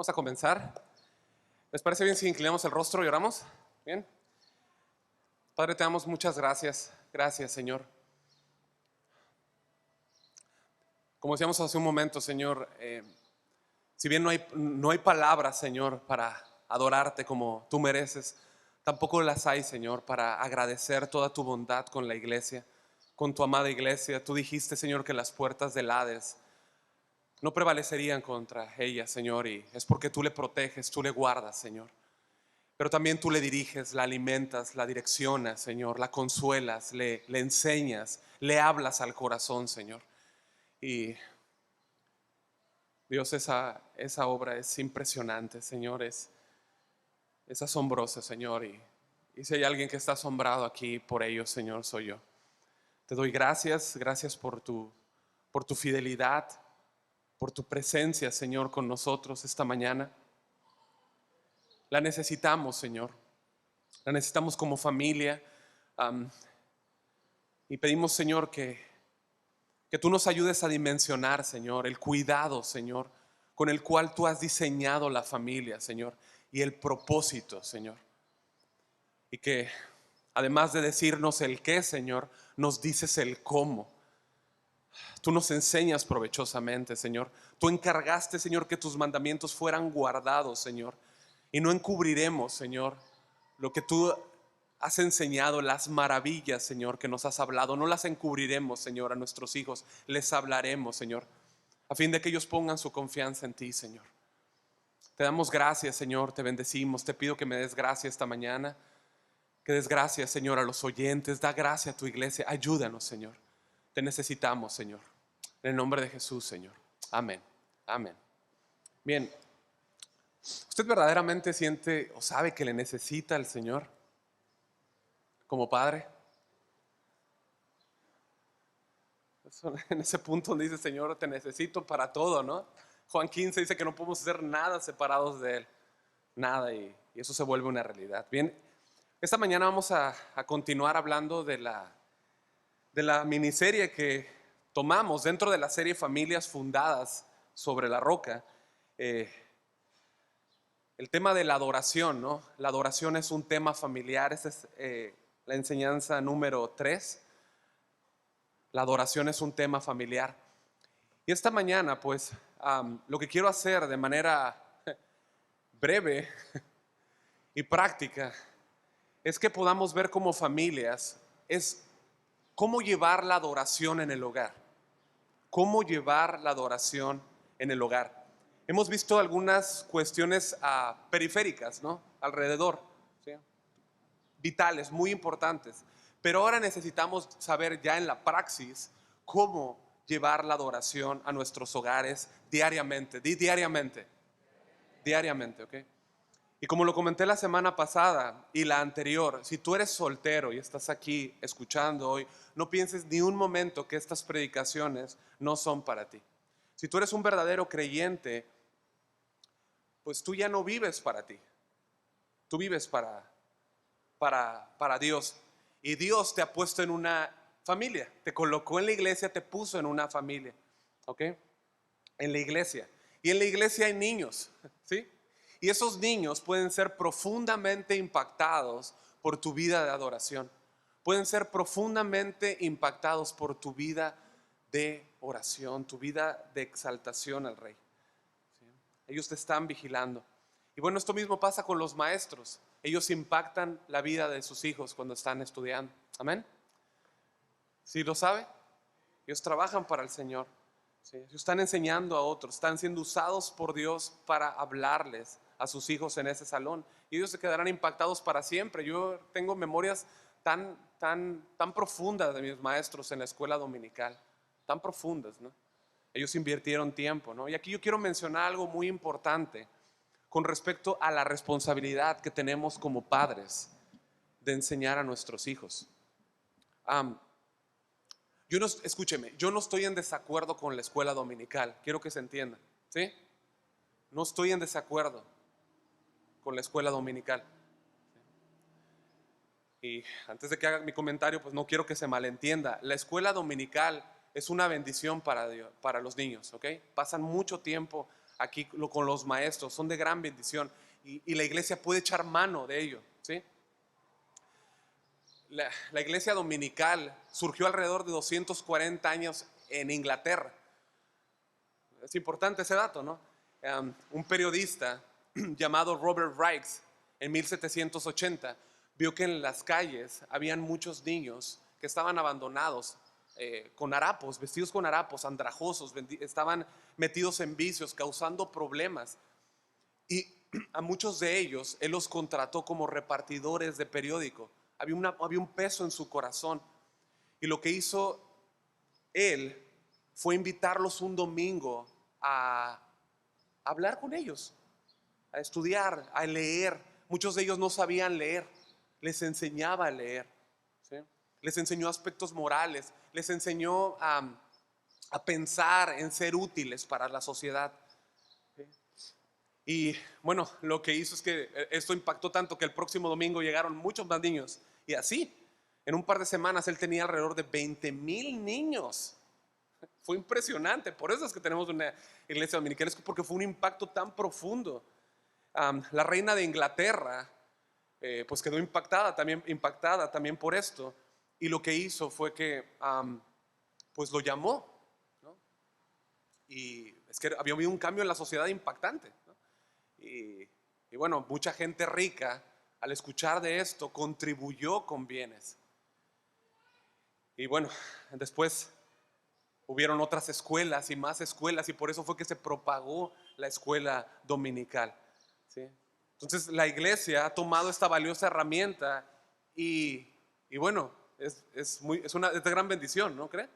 Vamos a comenzar. ¿Les parece bien si inclinamos el rostro y oramos? Bien. Padre, te damos muchas gracias. Gracias, Señor. Como decíamos hace un momento, Señor, si bien no hay palabras, Señor, para adorarte como tú mereces, tampoco las hay, Señor, para agradecer toda tu bondad con la iglesia, con tu amada iglesia. Tú dijiste, Señor, que las puertas del Hades no prevalecerían contra ella, Señor, y es porque tú le proteges, tú le guardas, Señor. Pero también tú le diriges, la alimentas, la direccionas, Señor, la consuelas, le enseñas, le hablas al corazón, Señor. Y Dios, esa obra es impresionante, Señor, es asombrosa, Señor. Y si hay alguien que está asombrado aquí por ello, Señor, soy yo. Te doy gracias, gracias por tu fidelidad, por tu presencia, Señor, con nosotros esta mañana. La necesitamos, Señor. La necesitamos como familia. Y pedimos, Señor, que tú nos ayudes a dimensionar, Señor, el cuidado, Señor, con el cual tú has diseñado la familia, Señor, y el propósito, Señor. Y que además de decirnos el qué, Señor, nos dices el cómo. Tú nos enseñas provechosamente, Señor. Tú encargaste, Señor, que tus mandamientos fueran guardados, Señor. Y no encubriremos, Señor, lo que tú has enseñado, las maravillas, Señor, que nos has hablado. No las encubriremos, Señor, a nuestros hijos. Les hablaremos, Señor, a fin de que ellos pongan su confianza en ti, Señor. Te damos gracias, Señor, te bendecimos. Te pido que me des gracia esta mañana. Que des gracias, Señor, a los oyentes. Da gracia a tu iglesia. Ayúdanos, Señor. Te necesitamos, Señor. En el nombre de Jesús, Señor. Amén. Amén. Bien. ¿Usted verdaderamente siente o sabe que le necesita al Señor como padre? En ese punto donde dice, Señor, te necesito para todo, ¿no? Juan 15 dice que no podemos hacer nada separados de Él. Nada, y eso se vuelve una realidad. Bien, esta mañana vamos a continuar hablando de la miniserie que tomamos dentro de la serie Familias Fundadas sobre la Roca. El tema de la adoración, ¿no? La adoración es un tema familiar. Esa es la enseñanza número 3. La adoración es un tema familiar. Y esta mañana, pues, lo que quiero hacer de manera breve y práctica es que podamos ver como familias, es cómo llevar la adoración en el hogar. Cómo llevar la adoración en el hogar. Hemos visto algunas cuestiones periféricas, ¿no? Alrededor, ¿sí? Vitales, muy importantes. Pero ahora necesitamos saber ya en la praxis cómo llevar la adoración a nuestros hogares diariamente. Diariamente. Diariamente, ¿ok? Y como lo comenté la semana pasada y la anterior, si tú eres soltero y estás aquí escuchando hoy, no pienses ni un momento que estas predicaciones no son para ti. Si tú eres un verdadero creyente, pues tú ya no vives para ti. Tú vives para Dios. Y Dios te ha puesto en una familia. Te colocó en la iglesia, te puso en una familia. ¿Ok? En la iglesia. Y en la iglesia hay niños, ¿sí? Y esos niños pueden ser profundamente impactados por tu vida de adoración. Pueden ser profundamente impactados por tu vida de oración, tu vida de exaltación al Rey. ¿Sí? Ellos te están vigilando. Y bueno, esto mismo pasa con los maestros. Ellos impactan la vida de sus hijos cuando están estudiando. Amén. ¿Sí lo sabe? Ellos trabajan para el Señor. ¿Sí? Ellos están enseñando a otros, están siendo usados por Dios para hablarles a sus hijos en ese salón. Y ellos se quedarán impactados para siempre. Yo tengo memorias tan profundas de mis maestros en la escuela dominical. Tan profundas, ¿no? Ellos invirtieron tiempo, ¿no? Y aquí yo quiero mencionar algo muy importante con respecto a la responsabilidad que tenemos como padres de enseñar a nuestros hijos. Escúcheme, yo no estoy en desacuerdo con la escuela dominical, quiero que se entienda, ¿sí? No estoy en desacuerdo con la escuela dominical. Y antes de que haga mi comentario, pues no quiero que se malentienda. La escuela dominical es una bendición para los niños, ¿ok? Pasan mucho tiempo aquí con los maestros, son de gran bendición y la iglesia puede echar mano de ello, ¿sí? La iglesia dominical surgió alrededor de 240 años en Inglaterra. Es importante ese dato, ¿no? Un periodista llamado Robert Raikes en 1780 vio que en las calles habían muchos niños que estaban abandonados, con harapos, vestidos con harapos, andrajosos, estaban metidos en vicios, causando problemas. Y a muchos de ellos él los contrató como repartidores de periódico. Había un peso en su corazón. Y lo que hizo él fue invitarlos un domingo a hablar con ellos, a estudiar, a leer. Muchos de ellos no sabían leer, les enseñaba a leer, ¿sí? Les enseñó aspectos morales, les enseñó a pensar en ser útiles para la sociedad, ¿sí? Y bueno, lo que hizo es que esto impactó tanto que el próximo domingo llegaron muchos más niños. Y así, en un par de semanas, él tenía alrededor de 20,000 niños. Fue impresionante. Por eso es que tenemos una iglesia dominical, es porque fue un impacto tan profundo. La reina de Inglaterra pues quedó impactada también por esto. Y lo que hizo fue que pues lo llamó, ¿no? Y es que había habido un cambio en la sociedad impactante, ¿no? Y bueno, mucha gente rica al escuchar de esto contribuyó con bienes. Y bueno, después hubieron otras escuelas y más escuelas, y por eso fue que se propagó la escuela dominical, ¿sí? Entonces la iglesia ha tomado esta valiosa herramienta y bueno, es de gran bendición, ¿no cree?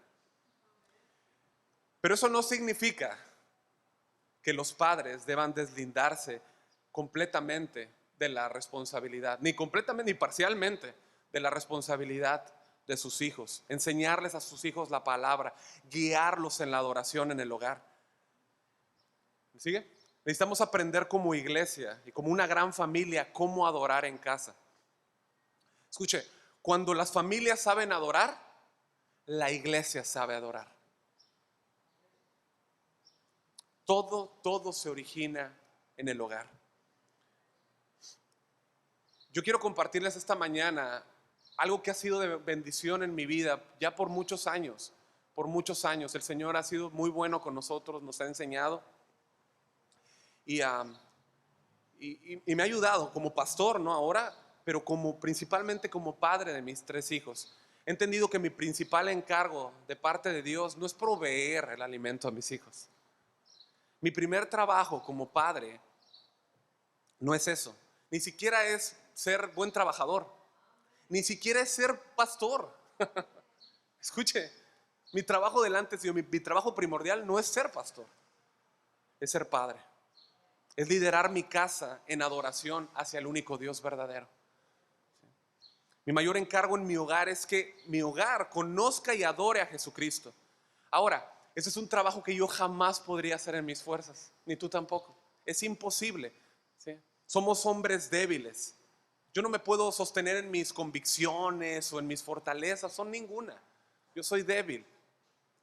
Pero eso no significa que los padres deban deslindarse completamente de la responsabilidad, ni completamente ni parcialmente de la responsabilidad de sus hijos, enseñarles a sus hijos la palabra, guiarlos en la adoración en el hogar. ¿Me sigue? Necesitamos aprender como iglesia y como una gran familia cómo adorar en casa. Escuche, cuando las familias saben adorar, la iglesia sabe adorar. Todo se origina en el hogar. Yo quiero compartirles esta mañana algo que ha sido de bendición en mi vida ya por muchos años. Por muchos años el Señor ha sido muy bueno con nosotros, nos ha enseñado y me ha ayudado como pastor, ¿no? Ahora, pero principalmente como padre de mis 3 hijos. He entendido que mi principal encargo de parte de Dios no es proveer el alimento a mis hijos. Mi primer trabajo como padre no es eso. Ni siquiera es ser buen trabajador. Ni siquiera es ser pastor. Escuche, mi trabajo delante, mi trabajo primordial no es ser pastor, es ser padre. Es liderar mi casa en adoración hacia el único Dios verdadero. Mi mayor encargo en mi hogar es que mi hogar conozca y adore a Jesucristo. Ahora, ese es un trabajo que yo jamás podría hacer en mis fuerzas, ni tú tampoco. Es imposible, ¿sí? Somos hombres débiles. Yo no me puedo sostener en mis convicciones o en mis fortalezas, son ninguna. Yo soy débil,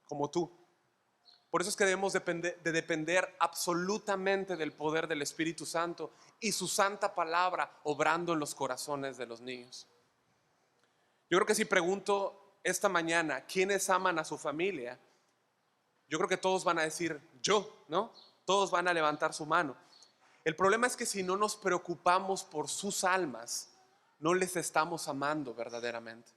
como tú. Por eso es que debemos de depender absolutamente del poder del Espíritu Santo y su santa palabra obrando en los corazones de los niños. Yo creo que si pregunto esta mañana quiénes aman a su familia, yo creo que todos van a decir yo, ¿no? Todos van a levantar su mano. El problema es que si no nos preocupamos por sus almas, no les estamos amando verdaderamente.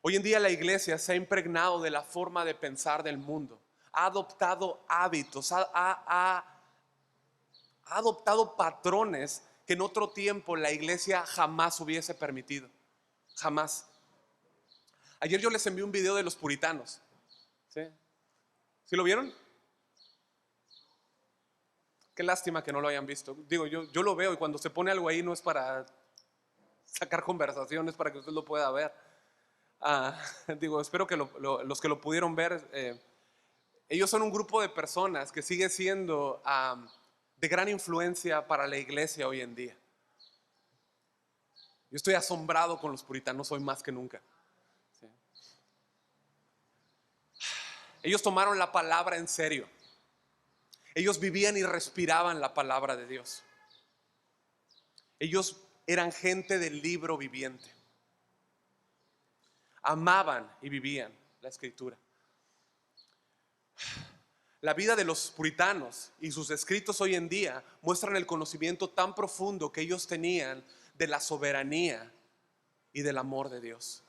Hoy en día la iglesia se ha impregnado de la forma de pensar del mundo. Ha adoptado hábitos, ha adoptado patrones que en otro tiempo la iglesia jamás hubiese permitido. Jamás. Ayer yo les envié un video de los puritanos. ¿Sí? ¿Sí lo vieron? Qué lástima que no lo hayan visto. Digo, yo lo veo y cuando se pone algo ahí no es para sacar conversaciones, para que usted lo pueda ver. Digo, espero que los que lo pudieron ver, ellos son un grupo de personas que sigue siendo de gran influencia para la iglesia hoy en día. Yo estoy asombrado con los puritanos hoy más que nunca. ¿Sí? Ellos tomaron la palabra en serio. Ellos vivían y respiraban la palabra de Dios. Ellos eran gente del libro viviente. Amaban y vivían la escritura. La vida de los puritanos y sus escritos hoy en día muestran el conocimiento tan profundo que ellos tenían de la soberanía y del amor de Dios,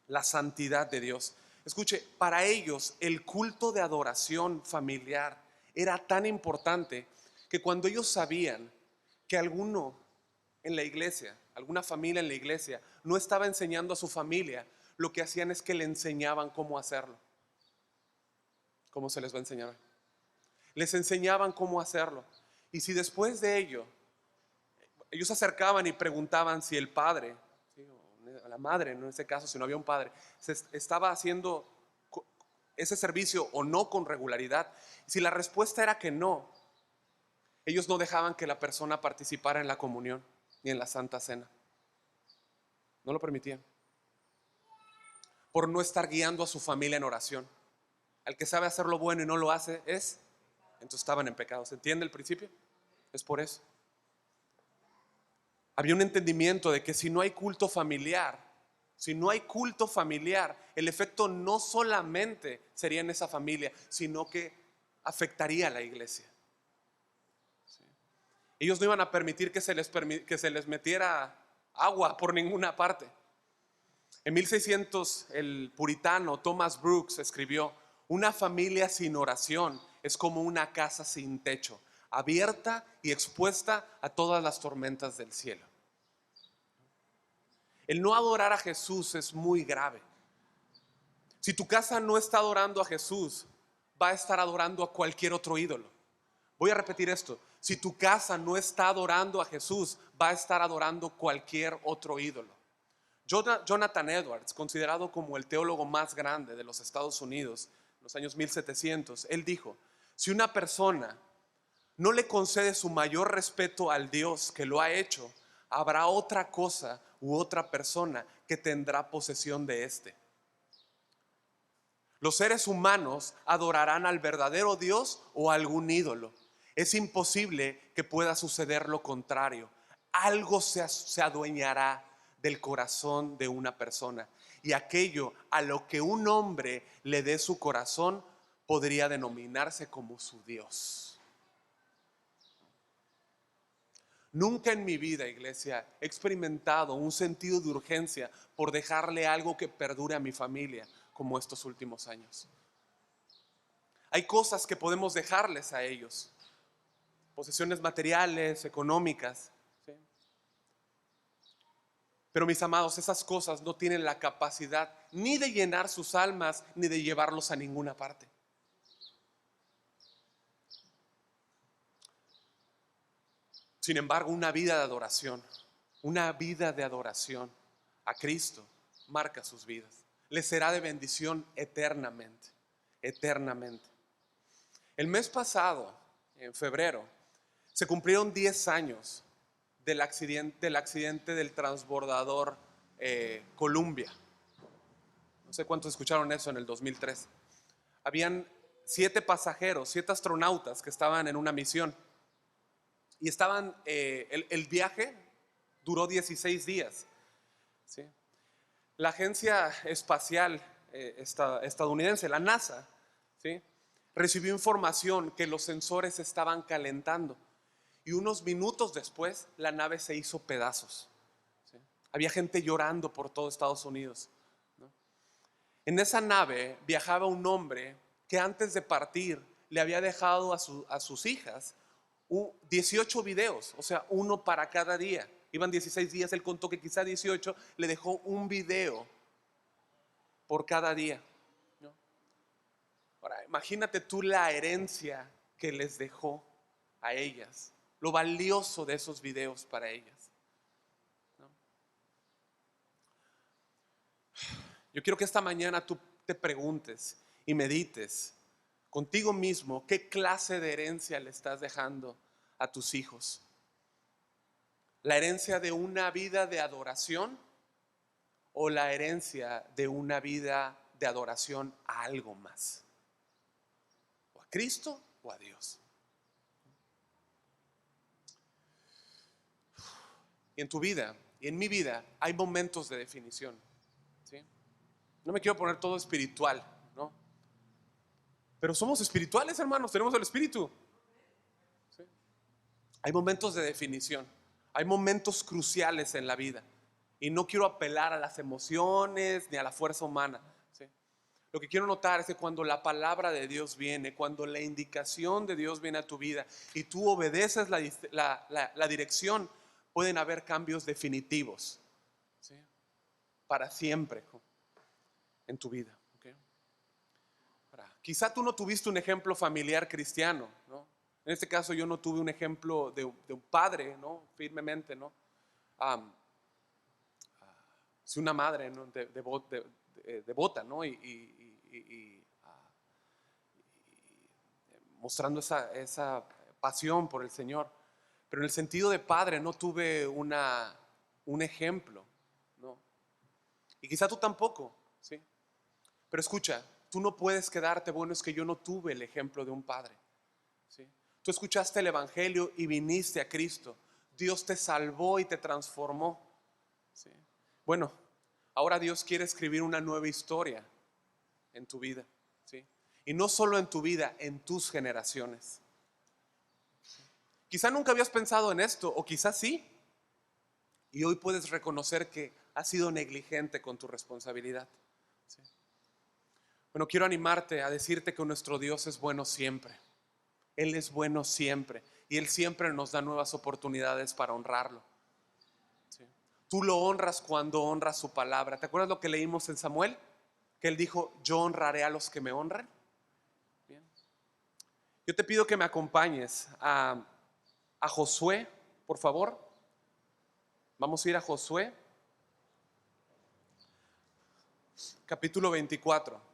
la santidad de Dios. Escuche, para ellos el culto de adoración familiar era tan importante que cuando ellos sabían que alguno en la iglesia, alguna familia en la iglesia, no estaba enseñando a su familia, lo que hacían es que le enseñaban cómo hacerlo. ¿Cómo se les va a enseñar? Les enseñaban cómo hacerlo. Y si después de ello, ellos se acercaban y preguntaban si el padre, ¿sí?, o la madre, en ese caso, si no había un padre, se estaba haciendo ese servicio o no con regularidad. Si la respuesta era que no, ellos no dejaban que la persona participara en la comunión ni en la Santa Cena. No lo permitían. Por no estar guiando a su familia en oración. Al que sabe hacer lo bueno y no lo hace entonces estaban en pecado. ¿Se entiende el principio? Es por eso. Había un entendimiento de que si no hay culto familiar, el efecto no solamente sería en esa familia, sino que afectaría a la iglesia. ¿Sí? Ellos no iban a permitir que se les metiera agua por ninguna parte. En 1600 el puritano Thomas Brooks escribió: una familia sin oración es como una casa sin techo, abierta y expuesta a todas las tormentas del cielo. El no adorar a Jesús es muy grave. Si tu casa no está adorando a Jesús, va a estar adorando a cualquier otro ídolo. Voy a repetir esto: si tu casa no está adorando a Jesús, va a estar adorando cualquier otro ídolo. Jonathan Edwards, considerado como el teólogo más grande de los Estados Unidos en los años 1700, él dijo: si una persona no le concede su mayor respeto al Dios que lo ha hecho, habrá otra cosa u otra persona que tendrá posesión de éste. Los seres humanos adorarán al verdadero Dios o a algún ídolo. Es imposible que pueda suceder lo contrario. Algo se adueñará del corazón de una persona, y aquello a lo que un hombre le dé su corazón podría denominarse como su Dios. Nunca en mi vida, iglesia, he experimentado un sentido de urgencia por dejarle algo que perdure a mi familia como estos últimos años. Hay cosas que podemos dejarles a ellos, posesiones materiales, económicas, ¿sí? Pero mis amados, esas cosas no tienen la capacidad ni de llenar sus almas, ni de llevarlos a ninguna parte. Sin embargo, una vida de adoración a Cristo marca sus vidas. Les será de bendición eternamente, eternamente. El mes pasado, en febrero, se cumplieron 10 años del accidente del transbordador Columbia. No sé cuántos escucharon eso en el 2003. Habían 7 pasajeros, 7 astronautas que estaban en una misión. Y el viaje duró 16 días. ¿Sí? La agencia espacial estadounidense, la NASA, ¿sí?, recibió información que los sensores estaban calentando. Y unos minutos después, la nave se hizo pedazos. ¿Sí? Había gente llorando por todo Estados Unidos, ¿no? En esa nave viajaba un hombre que antes de partir le había dejado a sus hijas 18 videos, o sea, uno para cada día. Iban 16 días, él contó que quizá 18, le dejó un video por cada día, ¿no? Ahora, imagínate tú la herencia que les dejó a ellas, lo valioso de esos videos para ellas, ¿no? Yo quiero que esta mañana tú te preguntes y medites contigo mismo qué clase de herencia le estás dejando a tus hijos. ¿La herencia de una vida de adoración o la herencia de una vida de adoración a algo más? Cristo o a Dios? Y en tu vida y en mi vida hay momentos de definición, ¿sí? No me quiero poner todo espiritual, ¿no? Pero somos espirituales, hermanos, tenemos el Espíritu, ¿sí? Hay momentos de definición, hay momentos cruciales en la vida. Y no quiero apelar a las emociones ni a la fuerza humana, ¿sí? Lo que quiero notar es que cuando la palabra de Dios viene, cuando la indicación de Dios viene a tu vida y tú obedeces la dirección, pueden haber cambios definitivos, ¿sí? Para siempre en tu vida, ¿okay? Quizá tú no tuviste un ejemplo familiar cristiano, ¿no? En este caso yo no tuve un ejemplo de un padre, ¿no? Firmemente, ¿no? Sí, una madre, ¿no? Devota, ¿no? Mostrando esa pasión por el Señor. Pero en el sentido de padre no tuve un ejemplo, ¿no? Y quizá tú tampoco, ¿sí? Pero escucha, tú no puedes quedarte, bueno, es que yo no tuve el ejemplo de un padre, ¿sí? Tú escuchaste el Evangelio y viniste a Cristo. Dios te salvó y te transformó, ¿sí? Bueno, ahora Dios quiere escribir una nueva historia en tu vida, ¿sí? Y no solo en tu vida, en tus generaciones. Quizá nunca habías pensado en esto, o quizás sí, y hoy puedes reconocer que has sido negligente con tu responsabilidad, ¿sí? Bueno, quiero animarte a decirte que nuestro Dios es bueno siempre. Él es bueno siempre, y Él siempre nos da nuevas oportunidades para honrarlo, ¿sí? Tú lo honras cuando honras su palabra. ¿Te acuerdas lo que leímos en Samuel? Que Él dijo, yo honraré a los que me honran. Bien. Yo te pido que me acompañes a Josué, por favor. Vamos a ir a Josué, capítulo 24.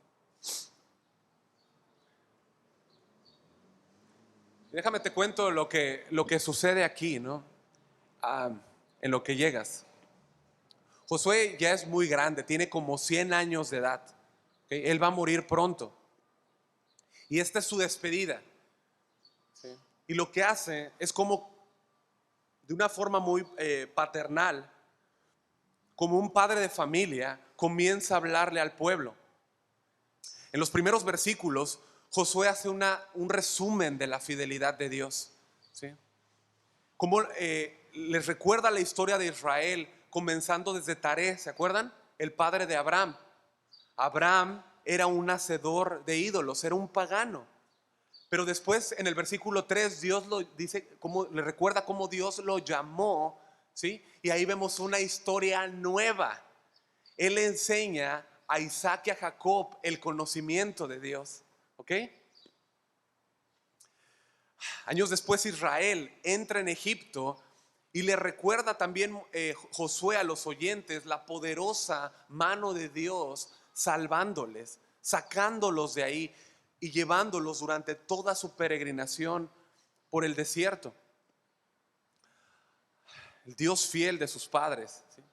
Déjame te cuento lo que sucede aquí, ¿no? En lo que llegas. Josué ya es muy grande, tiene como 100 años de edad, ¿okay? Él va a morir pronto. Y esta es su despedida, ¿sí? Y lo que hace es como de una forma muy paternal, como un padre de familia, comienza a hablarle al pueblo. En los primeros versículos, Josué hace un resumen de la fidelidad de Dios, ¿sí? Como les recuerda la historia de Israel, comenzando desde Taré, ¿se acuerdan? El padre de Abraham. Abraham era un hacedor de ídolos, era un pagano. Pero después en el versículo 3 Dios lo dice, como le recuerda cómo Dios lo llamó, ¿sí? Y ahí vemos una historia nueva. Él le enseña a Isaac y a Jacob el conocimiento de Dios, ¿ok? Años después Israel entra en Egipto y le recuerda también Josué a los oyentes la poderosa mano de Dios salvándoles, sacándolos de ahí y llevándolos durante toda su peregrinación por el desierto. El Dios fiel de sus padres, ¿sí?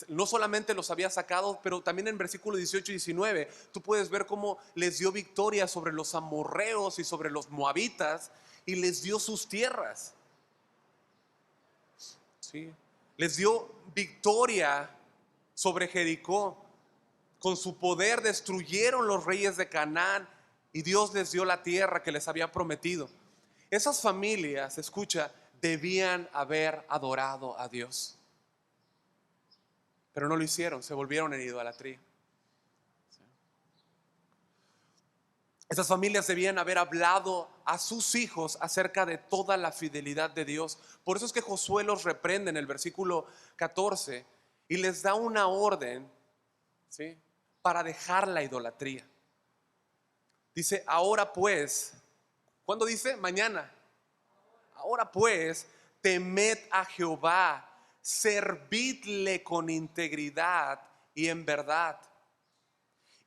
No solamente los había sacado, pero también en versículo 18 y 19 tú puedes ver cómo les dio victoria sobre los amorreos y sobre los moabitas y les dio sus tierras, ¿sí? Les dio victoria sobre Jericó. Con su poder destruyeron los reyes de Canaán y Dios les dio la tierra que les había prometido. Esas familias, escucha, debían haber adorado a Dios, pero no lo hicieron, se volvieron en idolatría. Esas familias debían haber hablado a sus hijos acerca de toda la fidelidad de Dios. Por eso es que Josué los reprende en el versículo 14 y les da una orden, ¿sí?, para dejar la idolatría. Dice, ahora pues, ¿cuándo dice? Mañana. Ahora pues, temed a Jehová, servidle con integridad y en verdad,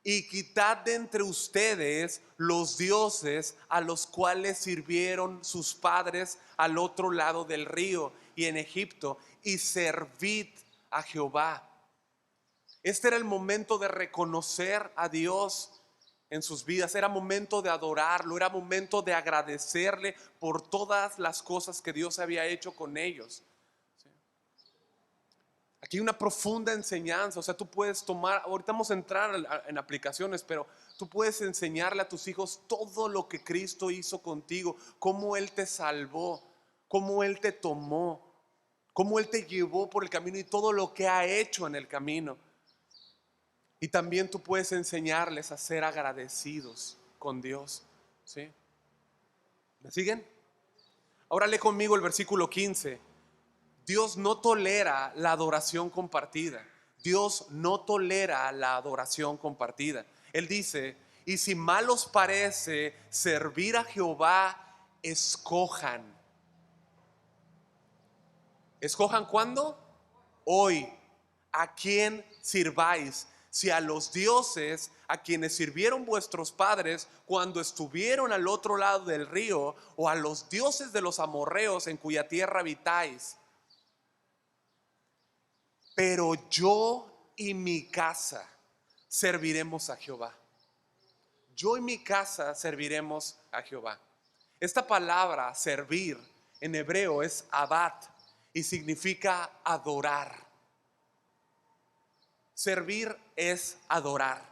y quitad de entre ustedes los dioses a los cuales sirvieron sus padres al otro lado del río y en Egipto, y servid a Jehová. Este era el momento de reconocer a Dios en sus vidas. Era momento de adorarlo, era momento de agradecerle por todas las cosas que Dios había hecho con ellos. Aquí hay una profunda enseñanza. O sea, tú puedes tomar, ahorita vamos a entrar en aplicaciones, pero tú puedes enseñarle a tus hijos todo lo que Cristo hizo contigo, cómo Él te salvó, cómo Él te tomó, cómo Él te llevó por el camino y todo lo que ha hecho en el camino. Y también tú puedes enseñarles a ser agradecidos con Dios. ¿Sí? ¿Me siguen? Ahora lee conmigo el versículo 15. Dios no tolera la adoración compartida. Dios no tolera la adoración compartida. Él dice, y si mal os parece servir a Jehová, escojan. ¿Escojan cuándo? Hoy. ¿A quién sirváis? Si a los dioses a quienes sirvieron vuestros padres cuando estuvieron al otro lado del río, o a los dioses de los amorreos en cuya tierra habitáis. Pero yo y mi casa serviremos a Jehová. Yo y mi casa serviremos a Jehová. Esta palabra servir en hebreo es abat y significa adorar. Servir es adorar.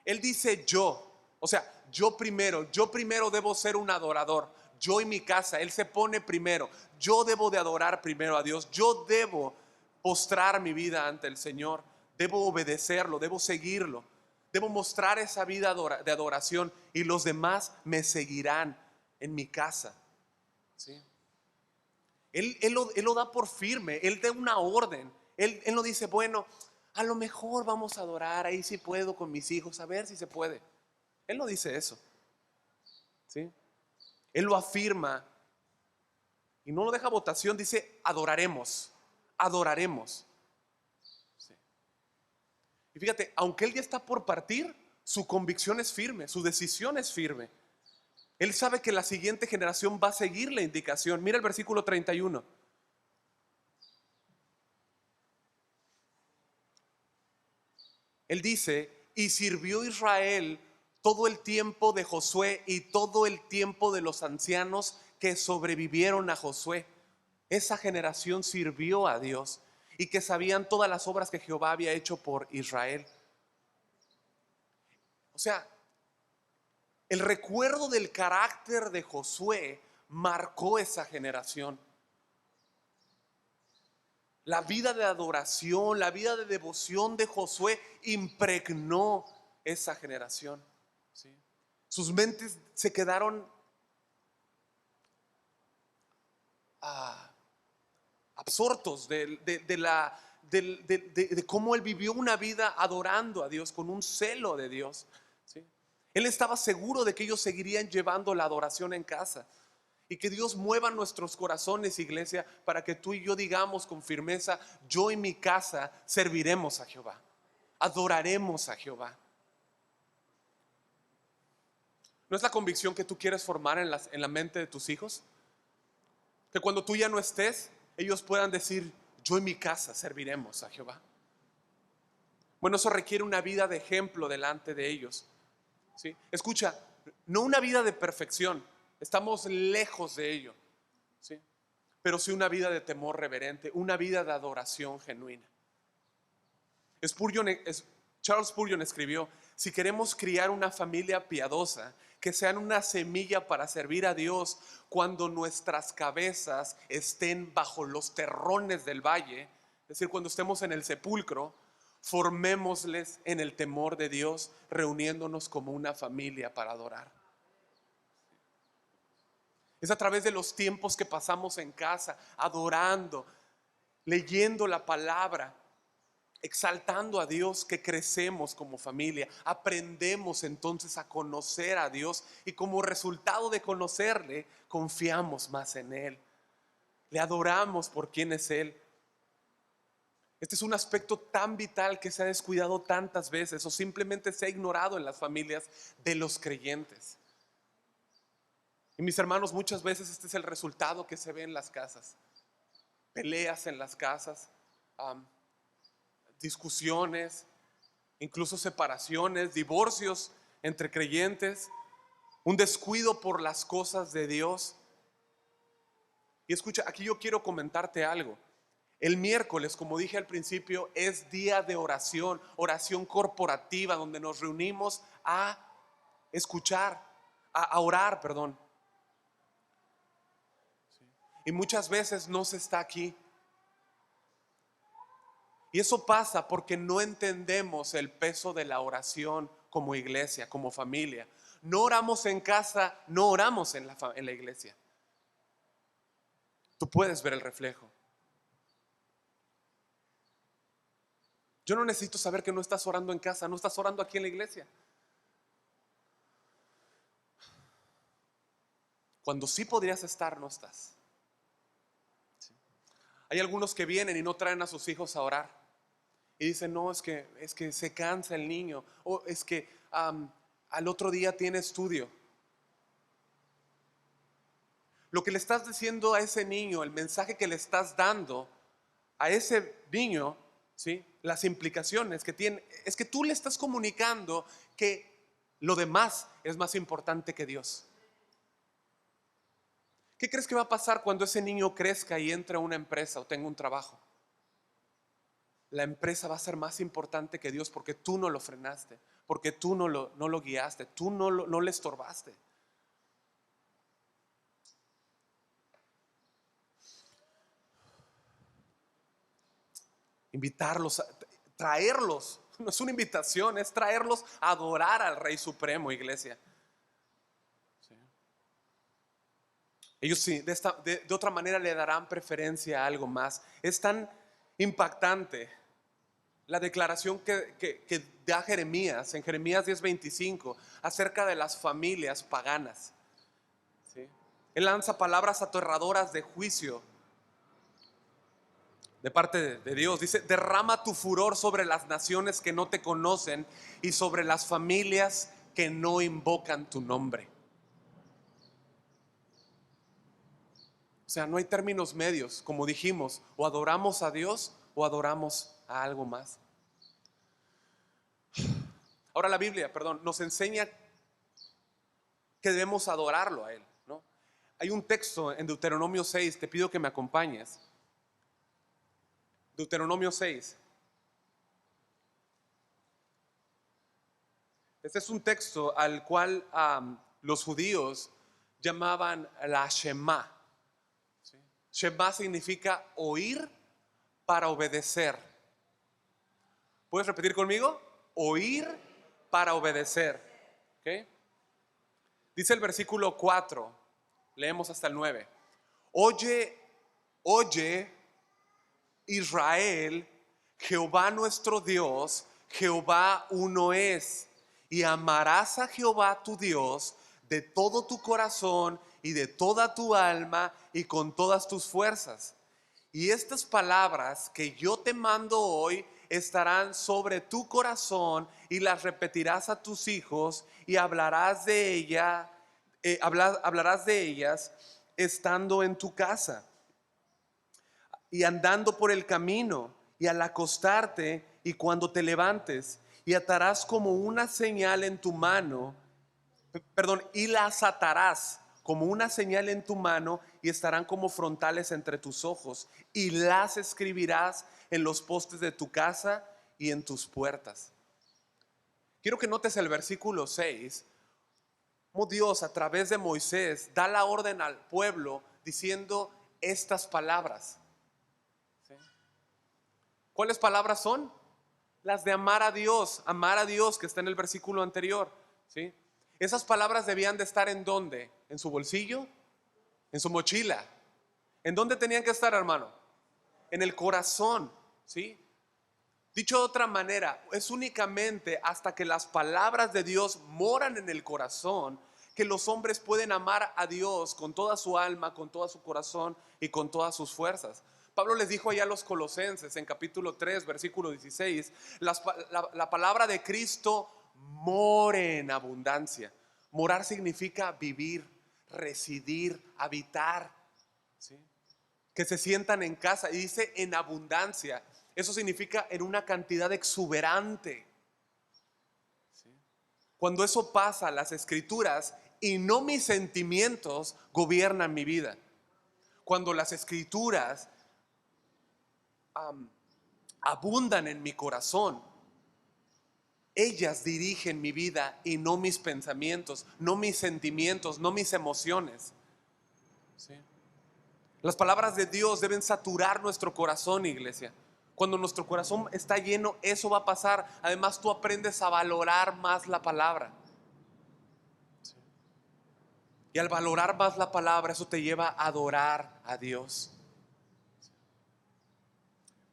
Él dice yo, o sea, yo primero debo ser un adorador. Yo y mi casa, Él se pone primero. Yo debo de adorar primero a Dios. Yo debo postrar mi vida ante el Señor. Debo obedecerlo, debo seguirlo. Debo mostrar esa vida de adoración y los demás me seguirán en mi casa. ¿Sí? Él lo da por firme, Él da una orden. Él no dice, bueno, a lo mejor vamos a adorar, ahí sí puedo con mis hijos, a ver si se puede. Él no dice eso. ¿Sí? Él lo afirma y no lo deja a votación, dice adoraremos, adoraremos. ¿Sí? Y fíjate, aunque él ya está por partir, su convicción es firme, su decisión es firme. Él sabe que la siguiente generación va a seguir la indicación. Mira el versículo 31. Él dice, y sirvió Israel todo el tiempo de Josué y todo el tiempo de los ancianos que sobrevivieron a Josué. Esa generación sirvió a Dios y que sabían todas las obras que Jehová había hecho por Israel. O sea, el recuerdo del carácter de Josué marcó esa generación. La vida de adoración, la vida de devoción de Josué impregnó esa generación. ¿Sí? Sus mentes se quedaron absortos de cómo él vivió una vida adorando a Dios con un celo de Dios. ¿Sí? Él estaba seguro de que ellos seguirían llevando la adoración en casa. Y que Dios mueva nuestros corazones, iglesia, para que tú y yo digamos con firmeza, yo y mi casa serviremos a Jehová, adoraremos a Jehová. ¿No es la convicción que tú quieres formar en la mente de tus hijos? Que cuando tú ya no estés, ellos puedan decir, yo y mi casa serviremos a Jehová. Bueno, eso requiere una vida de ejemplo delante de ellos. ¿Sí? Escucha, no una vida de perfección. Estamos lejos de ello, ¿sí? Pero sí una vida de temor reverente, una vida de adoración genuina. Charles Spurgeon escribió, si queremos criar una familia piadosa, que sean una semilla para servir a Dios cuando nuestras cabezas estén bajo los terrones del valle, es decir, cuando estemos en el sepulcro, formémosles en el temor de Dios, reuniéndonos como una familia para adorar. Es a través de los tiempos que pasamos en casa, adorando, leyendo la palabra, exaltando a Dios, que crecemos como familia. Aprendemos entonces a conocer a Dios y como resultado de conocerle, confiamos más en Él. Le adoramos por quien es Él. Este es un aspecto tan vital que se ha descuidado tantas veces o simplemente se ha ignorado en las familias de los creyentes. Y mis hermanos, muchas veces este es el resultado que se ve en las casas. Peleas en las casas, discusiones, incluso separaciones, divorcios entre creyentes, un descuido por las cosas de Dios. Y escucha, aquí yo quiero comentarte algo. El miércoles, como dije al principio, es día de oración, oración corporativa, donde nos reunimos a escuchar, a orar, perdón. Y muchas veces no se está aquí. Y eso pasa porque no entendemos el peso de la oración como iglesia, como familia. No oramos en casa, no oramos en la iglesia. Tú puedes ver el reflejo. Yo no necesito saber que no estás orando en casa, no estás orando aquí en la iglesia. Cuando sí podrías estar, no estás. Hay algunos que vienen y no traen a sus hijos a orar. Y dicen, no, es que se cansa el niño. O es que al otro día tiene estudio. Lo que le estás diciendo a ese niño, el mensaje que le estás dando a ese niño, ¿sí? Las implicaciones que tiene, es que tú le estás comunicando que lo demás es más importante que Dios. ¿Qué crees que va a pasar cuando ese niño crezca y entre a una empresa o tenga un trabajo? La empresa va a ser más importante que Dios porque tú no lo frenaste, porque tú no lo guiaste, tú no le estorbaste. Invitarlos, traerlos, no es una invitación, es traerlos a adorar al Rey Supremo, iglesia. Sí. Ellos sí, de otra manera le darán preferencia a algo más. Es tan impactante la declaración que da Jeremías, en Jeremías 10:25, acerca de las familias paganas. ¿Sí? Él lanza palabras aterradoras de juicio de parte de Dios. Dice, derrama tu furor sobre las naciones que no te conocen y sobre las familias que no invocan tu nombre. O sea, no hay términos medios, como dijimos, o adoramos a Dios o adoramos a algo más. Ahora la Biblia, perdón, nos enseña que debemos adorarlo a Él, ¿no? Hay un texto en Deuteronomio 6, te pido que me acompañes. Deuteronomio 6. Este es un texto al cual los judíos llamaban la Shema. ¿Sí? Shema significa oír para obedecer. ¿Puedes repetir conmigo? Oír para obedecer. ¿Okay? Dice el versículo 4, leemos hasta el 9. Oye, Israel, Jehová nuestro Dios, Jehová uno es. Y amarás a Jehová tu Dios de todo tu corazón y de toda tu alma y con todas tus fuerzas. Y estas palabras que yo te mando hoy estarán sobre tu corazón y las repetirás a tus hijos y hablarás de ellas estando en tu casa y andando por el camino y al acostarte y cuando te levantes, y atarás como una señal en tu mano, y las atarás como una señal en tu mano y estarán como frontales entre tus ojos, y las escribirás en los postes de tu casa y en tus puertas. Quiero que notes el versículo 6, como Dios a través de Moisés da la orden al pueblo diciendo estas palabras. ¿Sí? ¿Cuáles palabras son? Las de amar a Dios que está en el versículo anterior. ¿Sí? Esas palabras debían de estar ¿en dónde? ¿En su bolsillo? ¿En su mochila? ¿En dónde tenían que estar, hermano? En el corazón. ¿Sí? Dicho de otra manera, es únicamente hasta que las palabras de Dios moran en el corazón que los hombres pueden amar a Dios con toda su alma, con todo su corazón y con todas sus fuerzas. Pablo les dijo allá a los Colosenses en capítulo 3, versículo 16, la palabra de Cristo more en abundancia. Morar significa vivir, residir, habitar, ¿sí? Que se sientan en casa, y dice en abundancia. Eso significa en una cantidad exuberante. Cuando eso pasa, las escrituras y no mis sentimientos gobiernan mi vida. Cuando las escrituras abundan en mi corazón, ellas dirigen mi vida y no mis pensamientos, no mis sentimientos, no mis emociones. ¿Sí? Las palabras de Dios deben saturar nuestro corazón, iglesia. Cuando nuestro corazón está lleno, eso va a pasar. Además, tú aprendes a valorar más la palabra. ¿Sí? Y al valorar más la palabra, eso te lleva a adorar a Dios.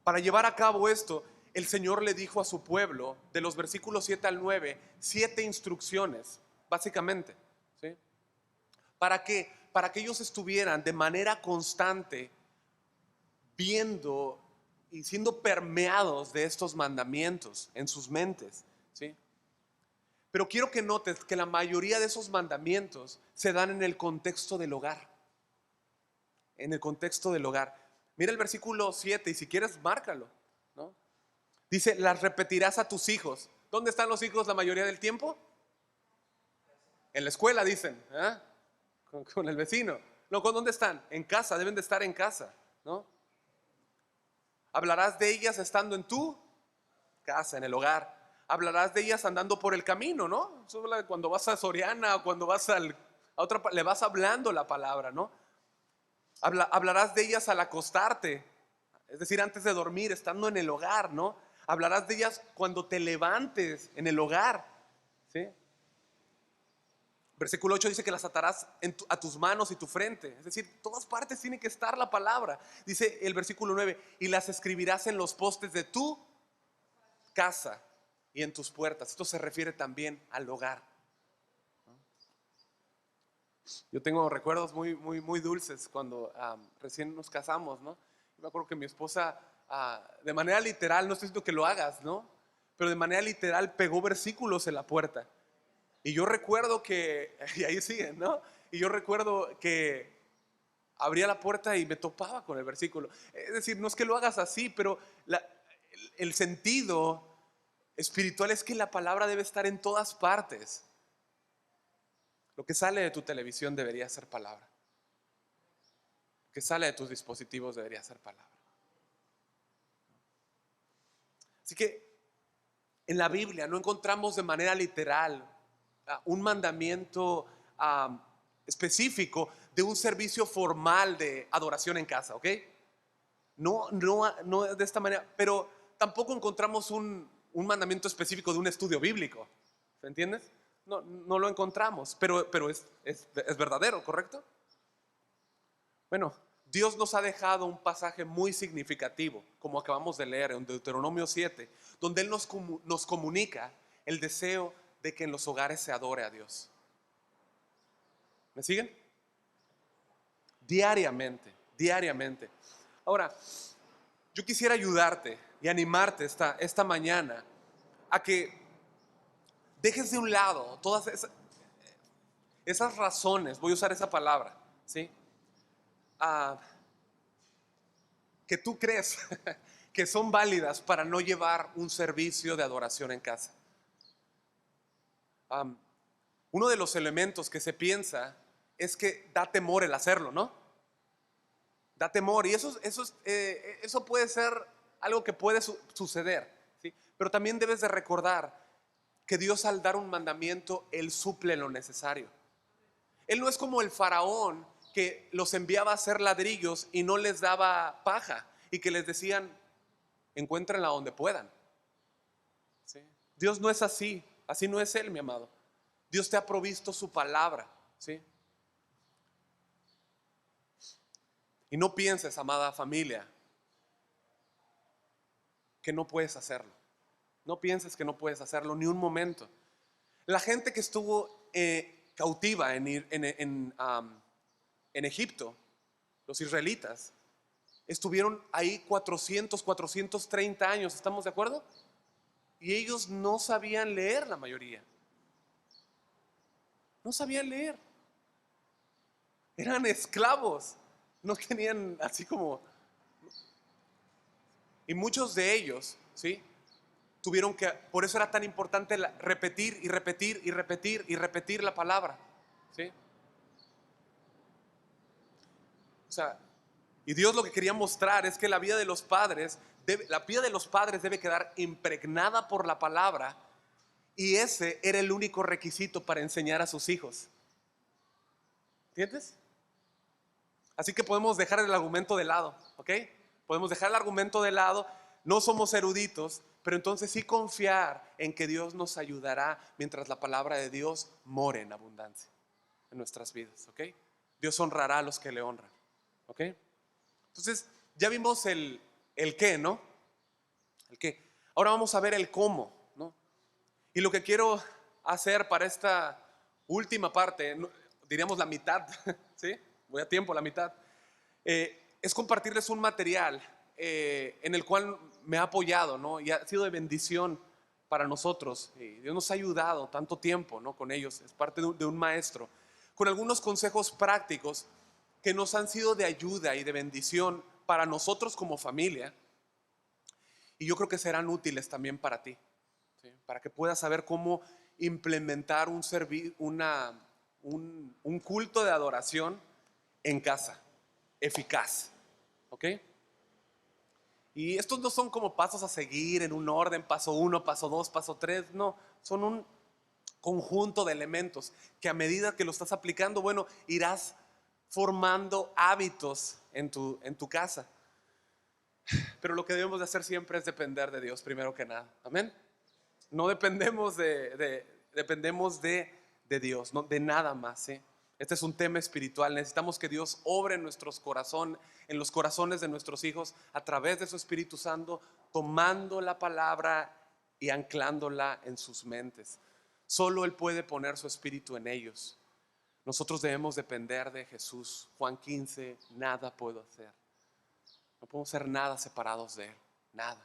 Para llevar a cabo esto, el Señor le dijo a su pueblo, de los versículos 7 al 9, 7 instrucciones, básicamente. ¿Sí? ¿Para qué? Para que ellos estuvieran de manera constante viendo y siendo permeados de estos mandamientos en sus mentes. ¿Sí? Pero quiero que notes que la mayoría de esos mandamientos se dan en el contexto del hogar. En el contexto del hogar. Mira el versículo 7 y si quieres márcalo, ¿no? Dice, las repetirás a tus hijos. ¿Dónde están los hijos la mayoría del tiempo? En la escuela, dicen, ¿eh? Con el vecino. No, ¿con dónde están? En casa, deben de estar en casa, ¿no? Hablarás de ellas estando en tu casa, en el hogar. Hablarás de ellas andando por el camino, ¿no? Cuando vas a Soriana o cuando vas a otra, le vas hablando la palabra, ¿no? Hablarás de ellas al acostarte, es decir, antes de dormir, estando en el hogar, ¿no? Hablarás de ellas cuando te levantes en el hogar, ¿sí? Versículo 8 dice que las atarás a tus manos y tu frente. Es decir, todas partes tiene que estar la palabra. Dice el versículo 9, y las escribirás en los postes de tu casa y en tus puertas. Esto se refiere también al hogar. Yo tengo recuerdos muy dulces cuando recién nos casamos, ¿no? Me acuerdo que mi esposa, de manera literal, no estoy diciendo que lo hagas, ¿no? Pero de manera literal pegó versículos en la puerta. Y yo recuerdo que, y ahí siguen, ¿no? Y yo recuerdo que abría la puerta y me topaba con el versículo. Es decir, no es que lo hagas así, pero el sentido espiritual es que la palabra debe estar en todas partes. Lo que sale de tu televisión debería ser palabra. Lo que sale de tus dispositivos debería ser palabra. Así que en la Biblia no encontramos de manera literal un mandamiento específico de un servicio formal de adoración en casa, ¿ok? No de esta manera, pero tampoco encontramos un mandamiento específico de un estudio bíblico, ¿se entiendes? No lo encontramos, pero es verdadero, ¿correcto? Bueno, Dios nos ha dejado un pasaje muy significativo, como acabamos de leer en Deuteronomio 7, donde Él nos comunica el deseo de que en los hogares se adore a Dios. ¿Me siguen? Diariamente, diariamente. Ahora, yo quisiera ayudarte y animarte esta mañana a que dejes de un lado todas esas razones, voy a usar esa palabra, ¿sí? Que tú crees que son válidas para no llevar un servicio de adoración en casa. Uno de los elementos que se piensa es que da temor el hacerlo, ¿no? Da temor y eso puede ser algo que puede suceder, ¿sí? Pero también debes de recordar que Dios al dar un mandamiento, Él suple lo necesario. Él no es como el faraón que los enviaba a hacer ladrillos y no les daba paja y que les decían, encuéntrenla donde puedan. ¿Sí? Dios no es así, así no es Él, mi amado. Dios te ha provisto su palabra, ¿sí? Y no pienses, amada familia, que no puedes hacerlo. No pienses que no puedes hacerlo ni un momento. La gente que estuvo cautiva en Egipto, los israelitas, estuvieron ahí 430 años, ¿estamos de acuerdo? Y ellos no sabían leer, la mayoría. No sabían leer. Eran esclavos. No tenían así como... Y muchos de ellos, ¿sí? tuvieron que, por eso era tan importante repetir y repetir y repetir y repetir la palabra, ¿sí? O sea, y Dios lo que quería mostrar es que la vida de los padres debe quedar impregnada por la palabra, y ese era el único requisito para enseñar a sus hijos. ¿Entiendes? Así que podemos dejar el argumento de lado, ¿ok? Podemos dejar el argumento de lado. No somos eruditos, pero entonces sí confiar en que Dios nos ayudará mientras la palabra de Dios more en abundancia en nuestras vidas, ¿ok? Dios honrará a los que le honran, ¿ok? Entonces ya vimos el qué, ¿no? El qué. Ahora vamos a ver el cómo, ¿no? Y lo que quiero hacer para esta última parte, diríamos la mitad, ¿sí? Voy a tiempo, la mitad, es compartirles un material en el cual me ha apoyado, ¿no? Y ha sido de bendición para nosotros. Y Dios nos ha ayudado tanto tiempo, ¿no? Con ellos, es parte de un maestro, con algunos consejos prácticos que nos han sido de ayuda y de bendición para nosotros como familia. Y yo creo que serán útiles también para ti, ¿sí? Para que puedas saber cómo implementar un culto de adoración en casa, eficaz, ¿ok? Y estos no son como pasos a seguir en un orden, paso 1, paso 2, paso 3, no, son un conjunto de elementos que a medida que lo estás aplicando, bueno, irás formando hábitos en tu casa. Pero lo que debemos de hacer siempre es depender de Dios primero que nada, amén. No dependemos dependemos de Dios, no de nada más, ¿sí? Este es un tema espiritual. Necesitamos que Dios obre en nuestros corazones, en los corazones de nuestros hijos a través de su Espíritu Santo, tomando la palabra y anclándola en sus mentes. Solo Él puede poner su espíritu en ellos. Nosotros debemos depender de Jesús. Juan 15, nada puedo hacer. No podemos hacer nada separados de Él, nada.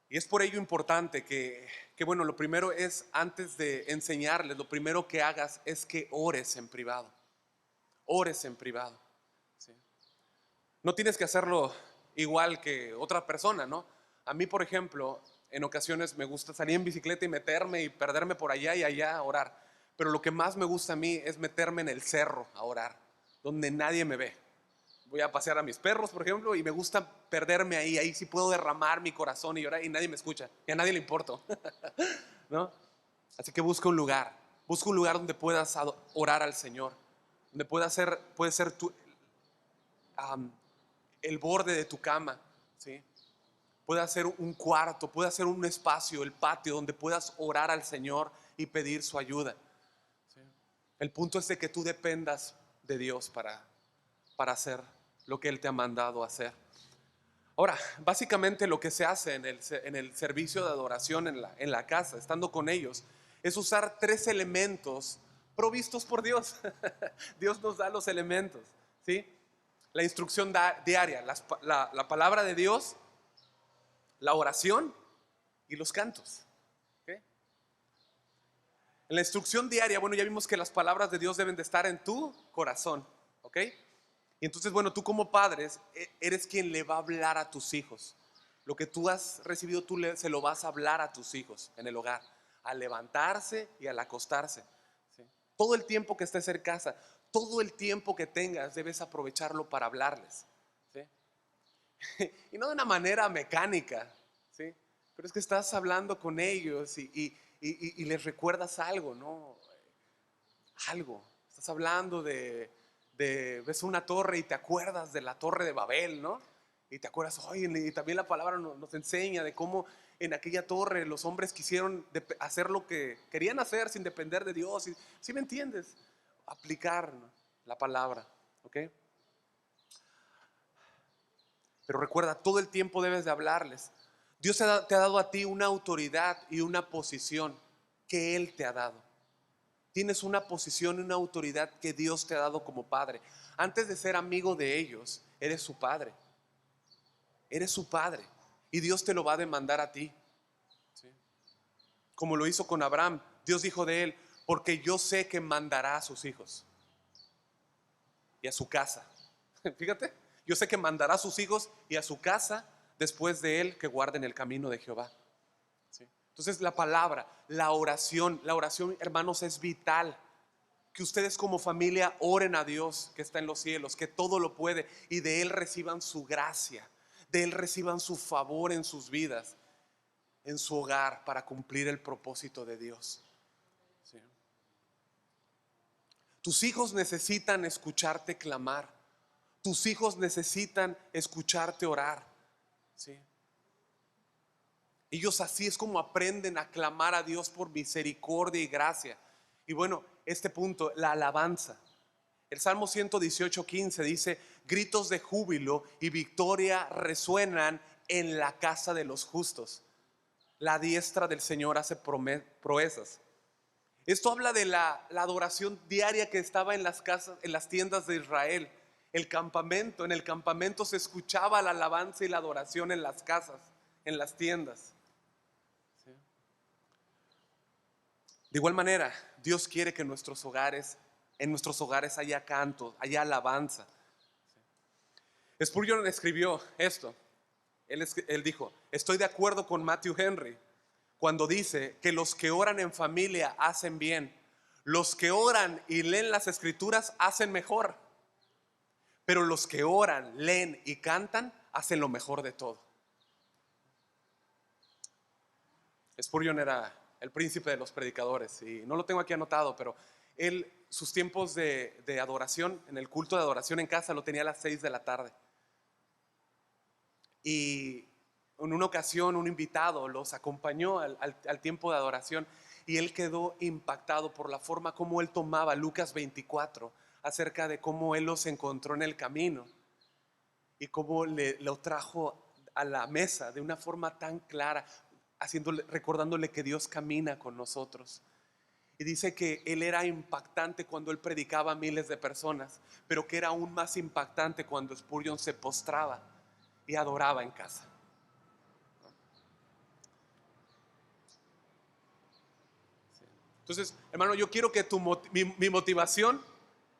Y es por ello importante que bueno, lo primero es, antes de enseñarles, lo primero que hagas es que ores en privado. Ores en privado, ¿sí? No tienes que hacerlo igual que otra persona, ¿no? A mí, por ejemplo, en ocasiones me gusta salir en bicicleta y meterme y perderme por allá y allá a orar. Pero lo que más me gusta a mí es meterme en el cerro a orar, donde nadie me ve. Voy a pasear a mis perros, por ejemplo, y me gusta perderme ahí. Ahí sí puedo derramar mi corazón y llorar y nadie me escucha, y a nadie le importo, ¿no? Así que busca un lugar donde puedas orar al Señor, donde puede ser el borde de tu cama, ¿sí? Puede ser un cuarto, puede ser un espacio, el patio, donde puedas orar al Señor y pedir su ayuda, ¿sí? El punto es de que tú dependas de Dios para hacer lo que Él te ha mandado hacer. Ahora, básicamente lo que se hace en el servicio de adoración en la casa, estando con ellos, es usar 3 elementos provistos por Dios. Dios nos da los elementos, ¿sí? La instrucción diaria, la palabra de Dios, la oración y los cantos, ¿ok? En la instrucción diaria, bueno, ya vimos que las palabras de Dios deben de estar en tu corazón, ¿ok? Y entonces, bueno, tú como padres eres quien le va a hablar a tus hijos. Lo que tú has recibido, se lo vas a hablar a tus hijos en el hogar, al levantarse y al acostarse, ¿sí? Todo el tiempo que estés en casa, todo el tiempo que tengas, debes aprovecharlo para hablarles, ¿sí? Y no de una manera mecánica, ¿sí? Pero es que estás hablando con ellos y les recuerdas algo, ¿no? Algo. Estás hablando ves una torre y te acuerdas de la torre de Babel, ¿no? Y te acuerdas, oye, y también la palabra nos enseña de cómo en aquella torre los hombres quisieron hacer lo que querían hacer sin depender de Dios. ¿Sí me entiendes? Aplicar, ¿no?, la palabra, ¿ok? Pero recuerda, todo el tiempo debes de hablarles. Dios te ha dado a ti una autoridad y una posición que Él te ha dado. Tienes una posición y una autoridad que Dios te ha dado como padre. Antes de ser amigo de ellos, eres su padre. Eres su padre. Y Dios te lo va a demandar a ti, ¿sí? Como lo hizo con Abraham. Dios dijo de él, porque yo sé que mandará a sus hijos y a su casa. Fíjate, Yo sé que mandará a sus hijos y a su casa después de él que guarden el camino de Jehová. ¿Sí? Entonces la oración, hermanos, es vital. Que ustedes como familia oren a Dios que está en los cielos, que todo lo puede, y de Él reciban su gracia, de Él reciban su favor en sus vidas, en su hogar, para cumplir el propósito de Dios. ¿Sí? Tus hijos necesitan escucharte clamar. Tus hijos necesitan escucharte orar. ¿Sí? Ellos así es como aprenden a clamar a Dios por misericordia y gracia. Y bueno, este punto, la alabanza. El Salmo 118:15 dice: gritos de júbilo y victoria resuenan en la casa de los justos. La diestra del Señor hace proezas. Esto habla de la adoración diaria que estaba en las casas, en las tiendas de Israel. El campamento, en el campamento se escuchaba la alabanza y la adoración en las casas, en las tiendas. ¿Sí? De igual manera, Dios quiere que en nuestros hogares haya canto, haya alabanza. Spurgeon escribió esto. Él dijo: estoy de acuerdo con Matthew Henry cuando dice que los que oran en familia hacen bien. Los que oran y leen las escrituras hacen mejor. Pero los que oran, leen y cantan hacen lo mejor de todo. Spurgeon era el príncipe de los predicadores, y no lo tengo aquí anotado, pero él, sus tiempos de adoración, en el culto de adoración en casa, lo tenía a las 6 de la tarde. Y en una ocasión un invitado los acompañó al tiempo de adoración, y él quedó impactado por la forma como él tomaba Lucas 24 acerca de cómo él los encontró en el camino y cómo lo trajo a la mesa de una forma tan clara, recordándole que Dios camina con nosotros. Y dice que él era impactante cuando él predicaba a miles de personas, pero que era aún más impactante cuando Spurgeon se postraba y adoraba en casa. Entonces, hermano, yo quiero que mi motivación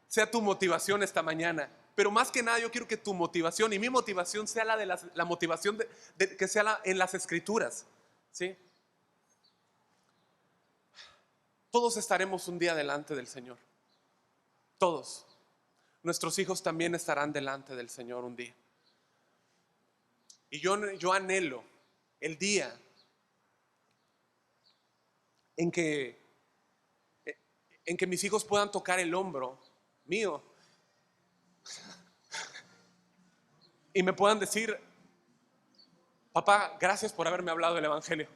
sea tu motivación esta mañana. Pero más que nada yo quiero que tu motivación y mi motivación sea la motivación que sea en las escrituras. ¿Sí? Todos estaremos un día delante del Señor. Todos. Nuestros hijos también estarán delante del Señor un día. Y yo anhelo el día en que mis hijos puedan tocar el hombro mío y me puedan decir: papá, gracias por haberme hablado del Evangelio.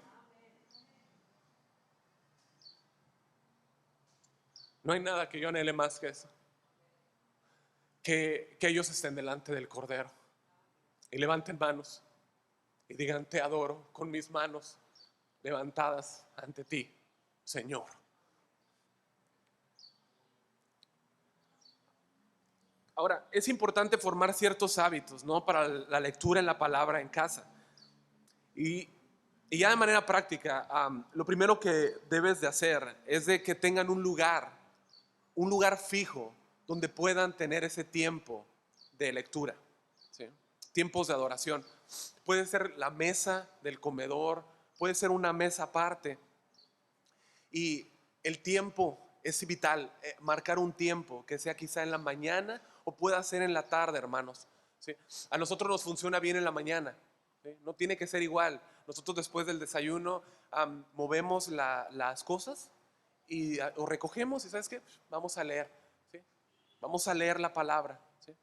No hay nada que yo anhele más que eso. Que ellos estén delante del Cordero y levanten manos y digan: te adoro con mis manos levantadas ante ti, Señor. Ahora, es importante formar ciertos hábitos, ¿no?, para la lectura en la palabra en casa. Y ya de manera práctica, lo primero que debes de hacer es de que tengan un lugar fijo donde puedan tener ese tiempo de lectura, ¿sí? Tiempos de adoración. Puede ser la mesa del comedor, puede ser una mesa aparte. Y el tiempo es vital, marcar un tiempo que sea quizá en la mañana o pueda ser en la tarde, hermanos, ¿sí? A nosotros nos funciona bien en la mañana, ¿sí? No tiene que ser igual. Nosotros después del desayuno movemos las cosas y o recogemos y ¿sabes qué? Vamos a leer, ¿sí? Vamos a leer la palabra, ¿sí?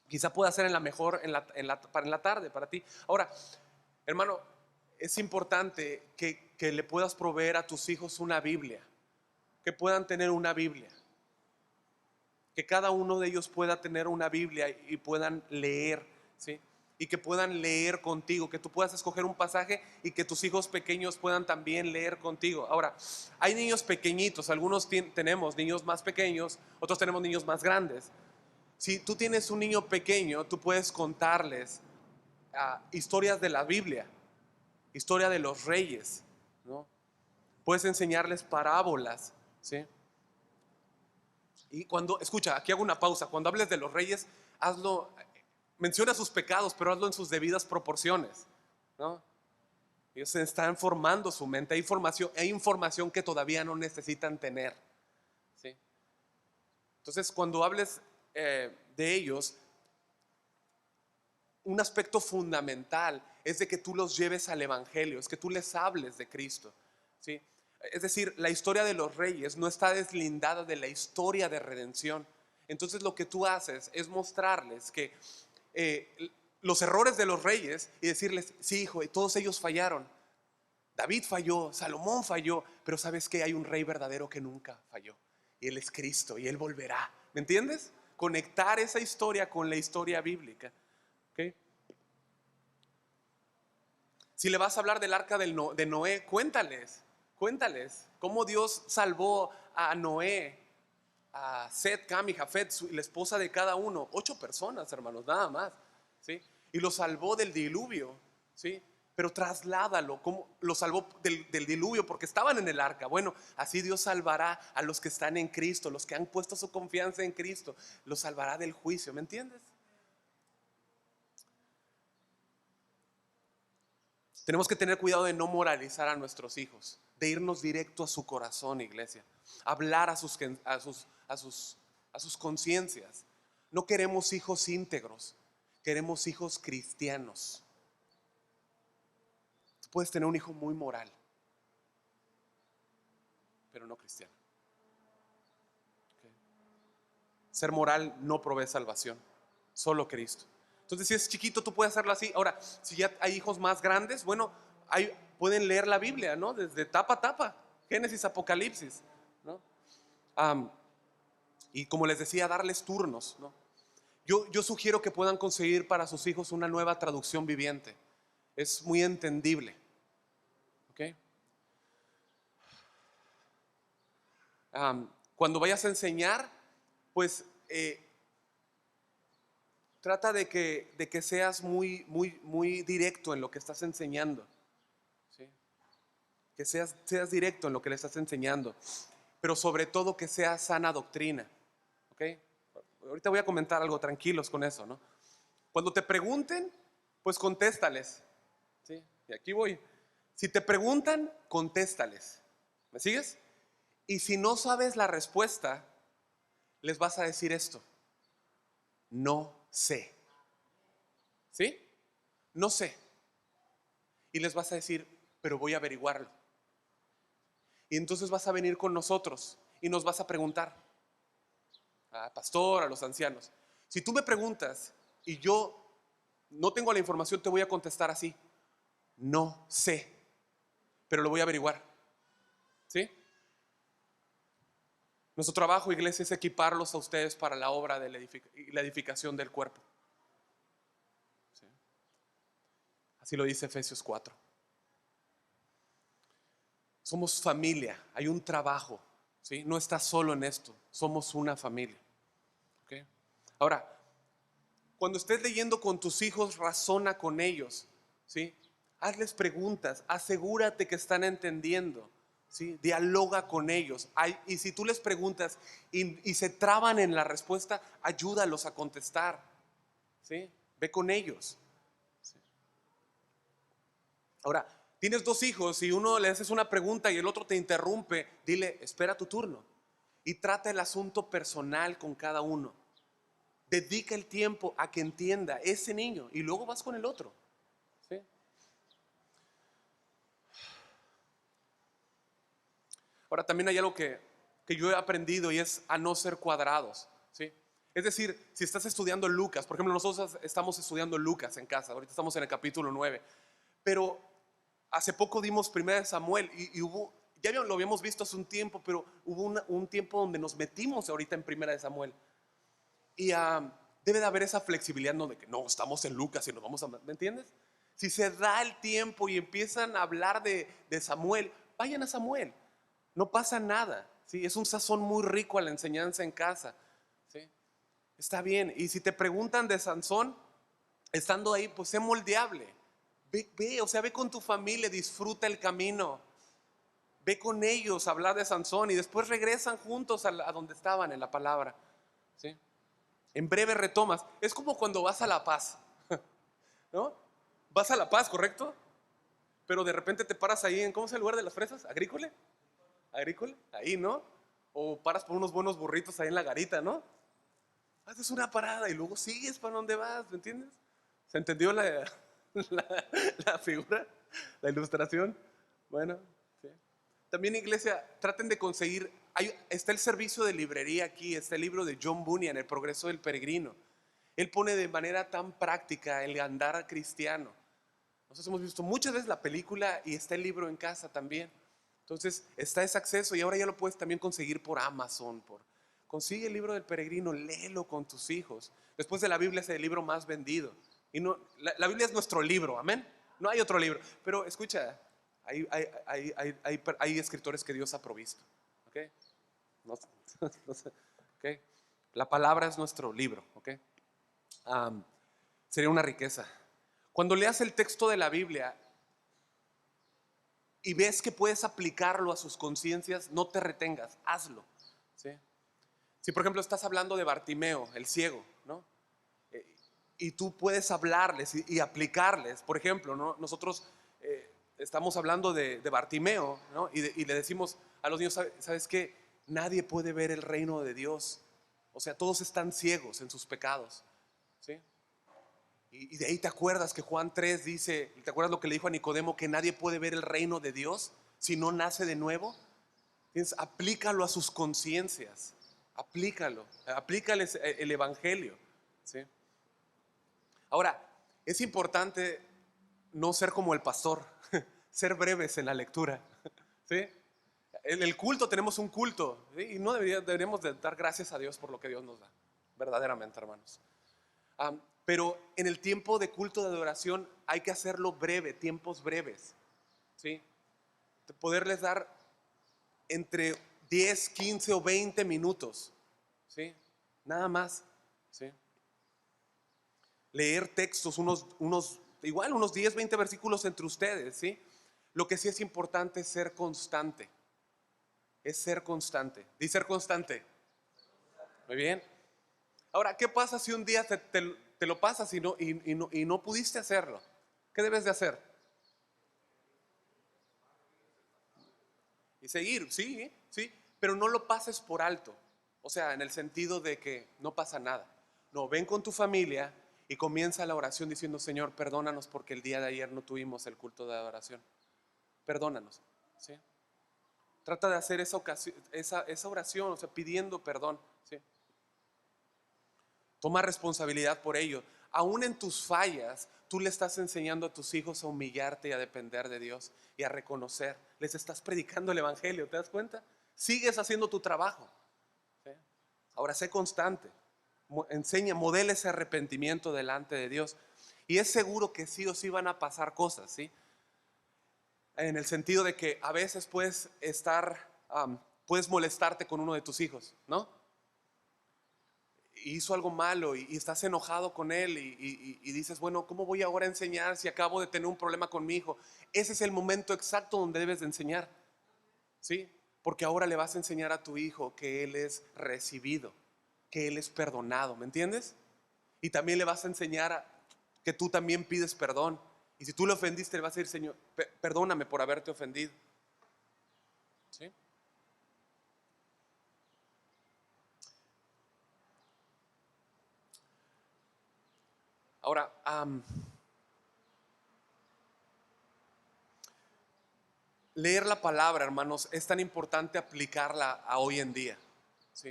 Quizá pueda ser en la tarde para ti. Ahora, hermano, es importante que le puedas proveer a tus hijos una Biblia, que puedan tener una Biblia, que cada uno de ellos pueda tener una Biblia y puedan leer, ¿sí? Y que puedan leer contigo, que tú puedas escoger un pasaje y que tus hijos pequeños puedan también leer contigo. Ahora, hay niños pequeñitos, algunos tenemos niños más pequeños, otros tenemos niños más grandes. Si tú tienes un niño pequeño, tú puedes contarles historias de la Biblia, historia de los reyes, ¿no? Puedes enseñarles parábolas, ¿sí? Y escucha, aquí hago una pausa, cuando hables de los reyes, hazlo, menciona sus pecados, pero hazlo en sus debidas proporciones, ¿no? Ellos se están formando su mente, hay información que todavía no necesitan tener, ¿sí? Entonces, cuando hables de ellos, un aspecto fundamental es de que tú los lleves al Evangelio, es que tú les hables de Cristo, ¿sí? Es decir, la historia de los reyes no está deslindada de la historia de redención. Entonces lo que tú haces es mostrarles que los errores de los reyes y decirles, sí, hijo, y todos ellos fallaron. David falló, Salomón falló, pero ¿sabes qué? Hay un rey verdadero que nunca falló, y Él es Cristo, y Él volverá. ¿Me entiendes? Conectar esa historia con la historia bíblica. ¿Okay? Si le vas a hablar del arca de Noé, cuéntales cómo Dios salvó a Noé, a Set, Cam y Jafet, la esposa de cada uno, 8 personas, hermanos, nada más, ¿sí? Y lo salvó del diluvio, ¿sí? Pero trasládalo, ¿cómo lo salvó del diluvio? Porque estaban en el arca. Bueno, así Dios salvará a los que están en Cristo, los que han puesto su confianza en Cristo, los salvará del juicio, ¿me entiendes? Tenemos que tener cuidado de no moralizar a nuestros hijos, de irnos directo a su corazón, iglesia. Hablar a sus conciencias. No queremos hijos íntegros, queremos hijos cristianos. Tú puedes tener un hijo muy moral, pero no cristiano. ¿Okay? Ser moral no provee salvación, solo Cristo. Entonces, si es chiquito, tú puedes hacerlo así. Ahora, si ya hay hijos más grandes, bueno, pueden leer la Biblia, ¿no? Desde tapa a tapa, Génesis, Apocalipsis, ¿no? Y como les decía, darles turnos, ¿no? Yo sugiero que puedan conseguir para sus hijos una nueva traducción viviente. Es muy entendible. ¿Okay? Cuando vayas a enseñar, pues trata de que seas muy directo en lo que estás enseñando, ¿sí? Que seas directo en lo que le estás enseñando, pero sobre todo que sea sana doctrina, ¿ok? Ahorita voy a comentar algo, tranquilos con eso, ¿no? Cuando te pregunten, pues contéstales, ¿sí? Y aquí voy. Si te preguntan, contéstales. ¿Me sigues? Y si no sabes la respuesta, les vas a decir esto: no sé. ¿Sí? No sé. Y les vas a decir, pero voy a averiguarlo. Y entonces vas a venir con nosotros y nos vas a preguntar, pastor, a los ancianos. Si tú me preguntas y yo no tengo la información, te voy a contestar así: no sé, pero lo voy a averiguar. ¿Sí? Nuestro trabajo, iglesia, es equiparlos a ustedes para la obra de la edificación del cuerpo. ¿Sí? Así lo dice Efesios 4. Somos familia, hay un trabajo, ¿sí? No estás solo en esto, somos una familia. ¿Okay? Ahora, cuando estés leyendo con tus hijos, razona con ellos, ¿sí? Hazles preguntas, asegúrate que están entendiendo, ¿sí? Dialoga con ellos. Y si tú les preguntas y se traban en la respuesta, ayúdalos a contestar, ¿sí? Ve con ellos, ¿sí? Ahora, tienes 2 hijos y uno le haces una pregunta y el otro te interrumpe, dile, espera tu turno. Y trata el asunto personal con cada uno. Dedica el tiempo a que entienda ese niño y luego vas con el otro, ¿sí? Ahora, también hay algo que yo he aprendido, y es a no ser cuadrados, ¿sí? Es decir, si estás estudiando Lucas, por ejemplo, nosotros estamos estudiando Lucas en casa, ahorita estamos en el capítulo 9, pero hace poco dimos 1 Samuel y ya lo habíamos visto hace un tiempo, pero hubo un tiempo donde nos metimos ahorita en 1 Samuel. Y debe de haber esa flexibilidad, no de que no, estamos en Lucas y nos vamos a... ¿Me entiendes? Si se da el tiempo y empiezan a hablar de Samuel, vayan a Samuel. No pasa nada, ¿sí? Es un sazón muy rico a la enseñanza en casa, ¿sí? Está bien. Y si te preguntan de Sansón, estando ahí, pues sé moldeable. O sea, ve con tu familia, disfruta el camino. Ve con ellos a hablar de Sansón y después regresan juntos a donde estaban en la palabra, ¿sí? En breve retomas. Es como cuando vas a La Paz, ¿no? Vas a La Paz, ¿correcto? Pero de repente te paras ahí en, ¿cómo es el lugar de las fresas? ¿Agrícola? ¿Agrícola? Ahí, ¿no? O paras por unos buenos burritos ahí en la garita, ¿no? Haces una parada y luego sigues para donde vas, ¿me entiendes? ¿Se entendió la, la figura, la ilustración? Bueno, sí. También iglesia, traten de conseguir, está el servicio de librería aquí, está el libro de John Bunyan, El progreso del peregrino. Él pone de manera tan práctica el andar cristiano. Nosotros hemos visto muchas veces la película y está el libro en casa también. Entonces está ese acceso y ahora ya lo puedes también conseguir por Amazon. Consigue el libro del peregrino, léelo con tus hijos. Después de la Biblia es el libro más vendido. Y no, la Biblia es nuestro libro, amén. No hay otro libro. Pero escucha, hay escritores que Dios ha provisto. ¿Ok? No, no sé, ¿ok? La palabra es nuestro libro. ¿Ok? Sería una riqueza. Cuando leas el texto de la Biblia y ves que puedes aplicarlo a sus conciencias, no te retengas, hazlo. ¿Sí? Si por ejemplo estás hablando de Bartimeo, el ciego, ¿no? Y tú puedes hablarles y aplicarles, por ejemplo, ¿no? Nosotros estamos hablando de Bartimeo, ¿no? Y le decimos a los niños, ¿sabes qué? Nadie puede ver el reino de Dios. O sea, todos están ciegos en sus pecados. ¿Sí? Y de ahí te acuerdas que Juan 3 dice, ¿te acuerdas lo que le dijo a Nicodemo? Que nadie puede ver el reino de Dios si no nace de nuevo. Entonces, aplícalo a sus conciencias, aplícales el evangelio. ¿Sí? Ahora, es importante no ser como el pastor, ser breves en la lectura. ¿Sí? En el culto tenemos un culto, ¿sí? Y no deberíamos de dar gracias a Dios por lo que Dios nos da, verdaderamente, hermanos. Pero en el tiempo de culto de adoración hay que hacerlo breve, tiempos breves, ¿sí? De poderles dar entre 10, 15 o 20 minutos, ¿sí? Nada más, ¿sí? Leer textos, igual unos 10, 20 versículos entre ustedes, ¿sí? Lo que sí es importante es ser constante, es ser constante. Di ser constante. Muy bien. Ahora, ¿qué pasa si un día te lo pasas y no pudiste hacerlo? ¿Qué debes de hacer? Y seguir, sí, sí, pero no lo pases por alto. O sea, en el sentido de que no pasa nada. No, ven con tu familia y comienza la oración diciendo, Señor, perdónanos porque el día de ayer no tuvimos el culto de adoración. Perdónanos, ¿sí? Trata de hacer esa oración, o sea, pidiendo perdón, ¿sí? Toma responsabilidad por ello. Aún en tus fallas, tú le estás enseñando a tus hijos a humillarte y a depender de Dios y a reconocer. Les estás predicando el evangelio, ¿te das cuenta? Sigues haciendo tu trabajo. ¿Sí? Ahora sé constante. Enseña, modela ese arrepentimiento delante de Dios. Y es seguro que sí o sí van a pasar cosas, ¿sí? En el sentido de que a veces puedes molestarte con uno de tus hijos, ¿no? Hizo algo malo y estás enojado con él y dices, bueno, ¿cómo voy ahora a enseñar si acabo de tener un problema con mi hijo? Ese es el momento exacto donde debes de enseñar, ¿sí? Porque ahora le vas a enseñar a tu hijo que él es recibido, que él es perdonado, ¿me entiendes? Y también le vas a enseñar que tú también pides perdón. Y si tú le ofendiste, le vas a decir, Señor, perdóname por haberte ofendido, ¿sí? Ahora, leer la palabra, hermanos, es tan importante aplicarla a hoy en día, ¿sí?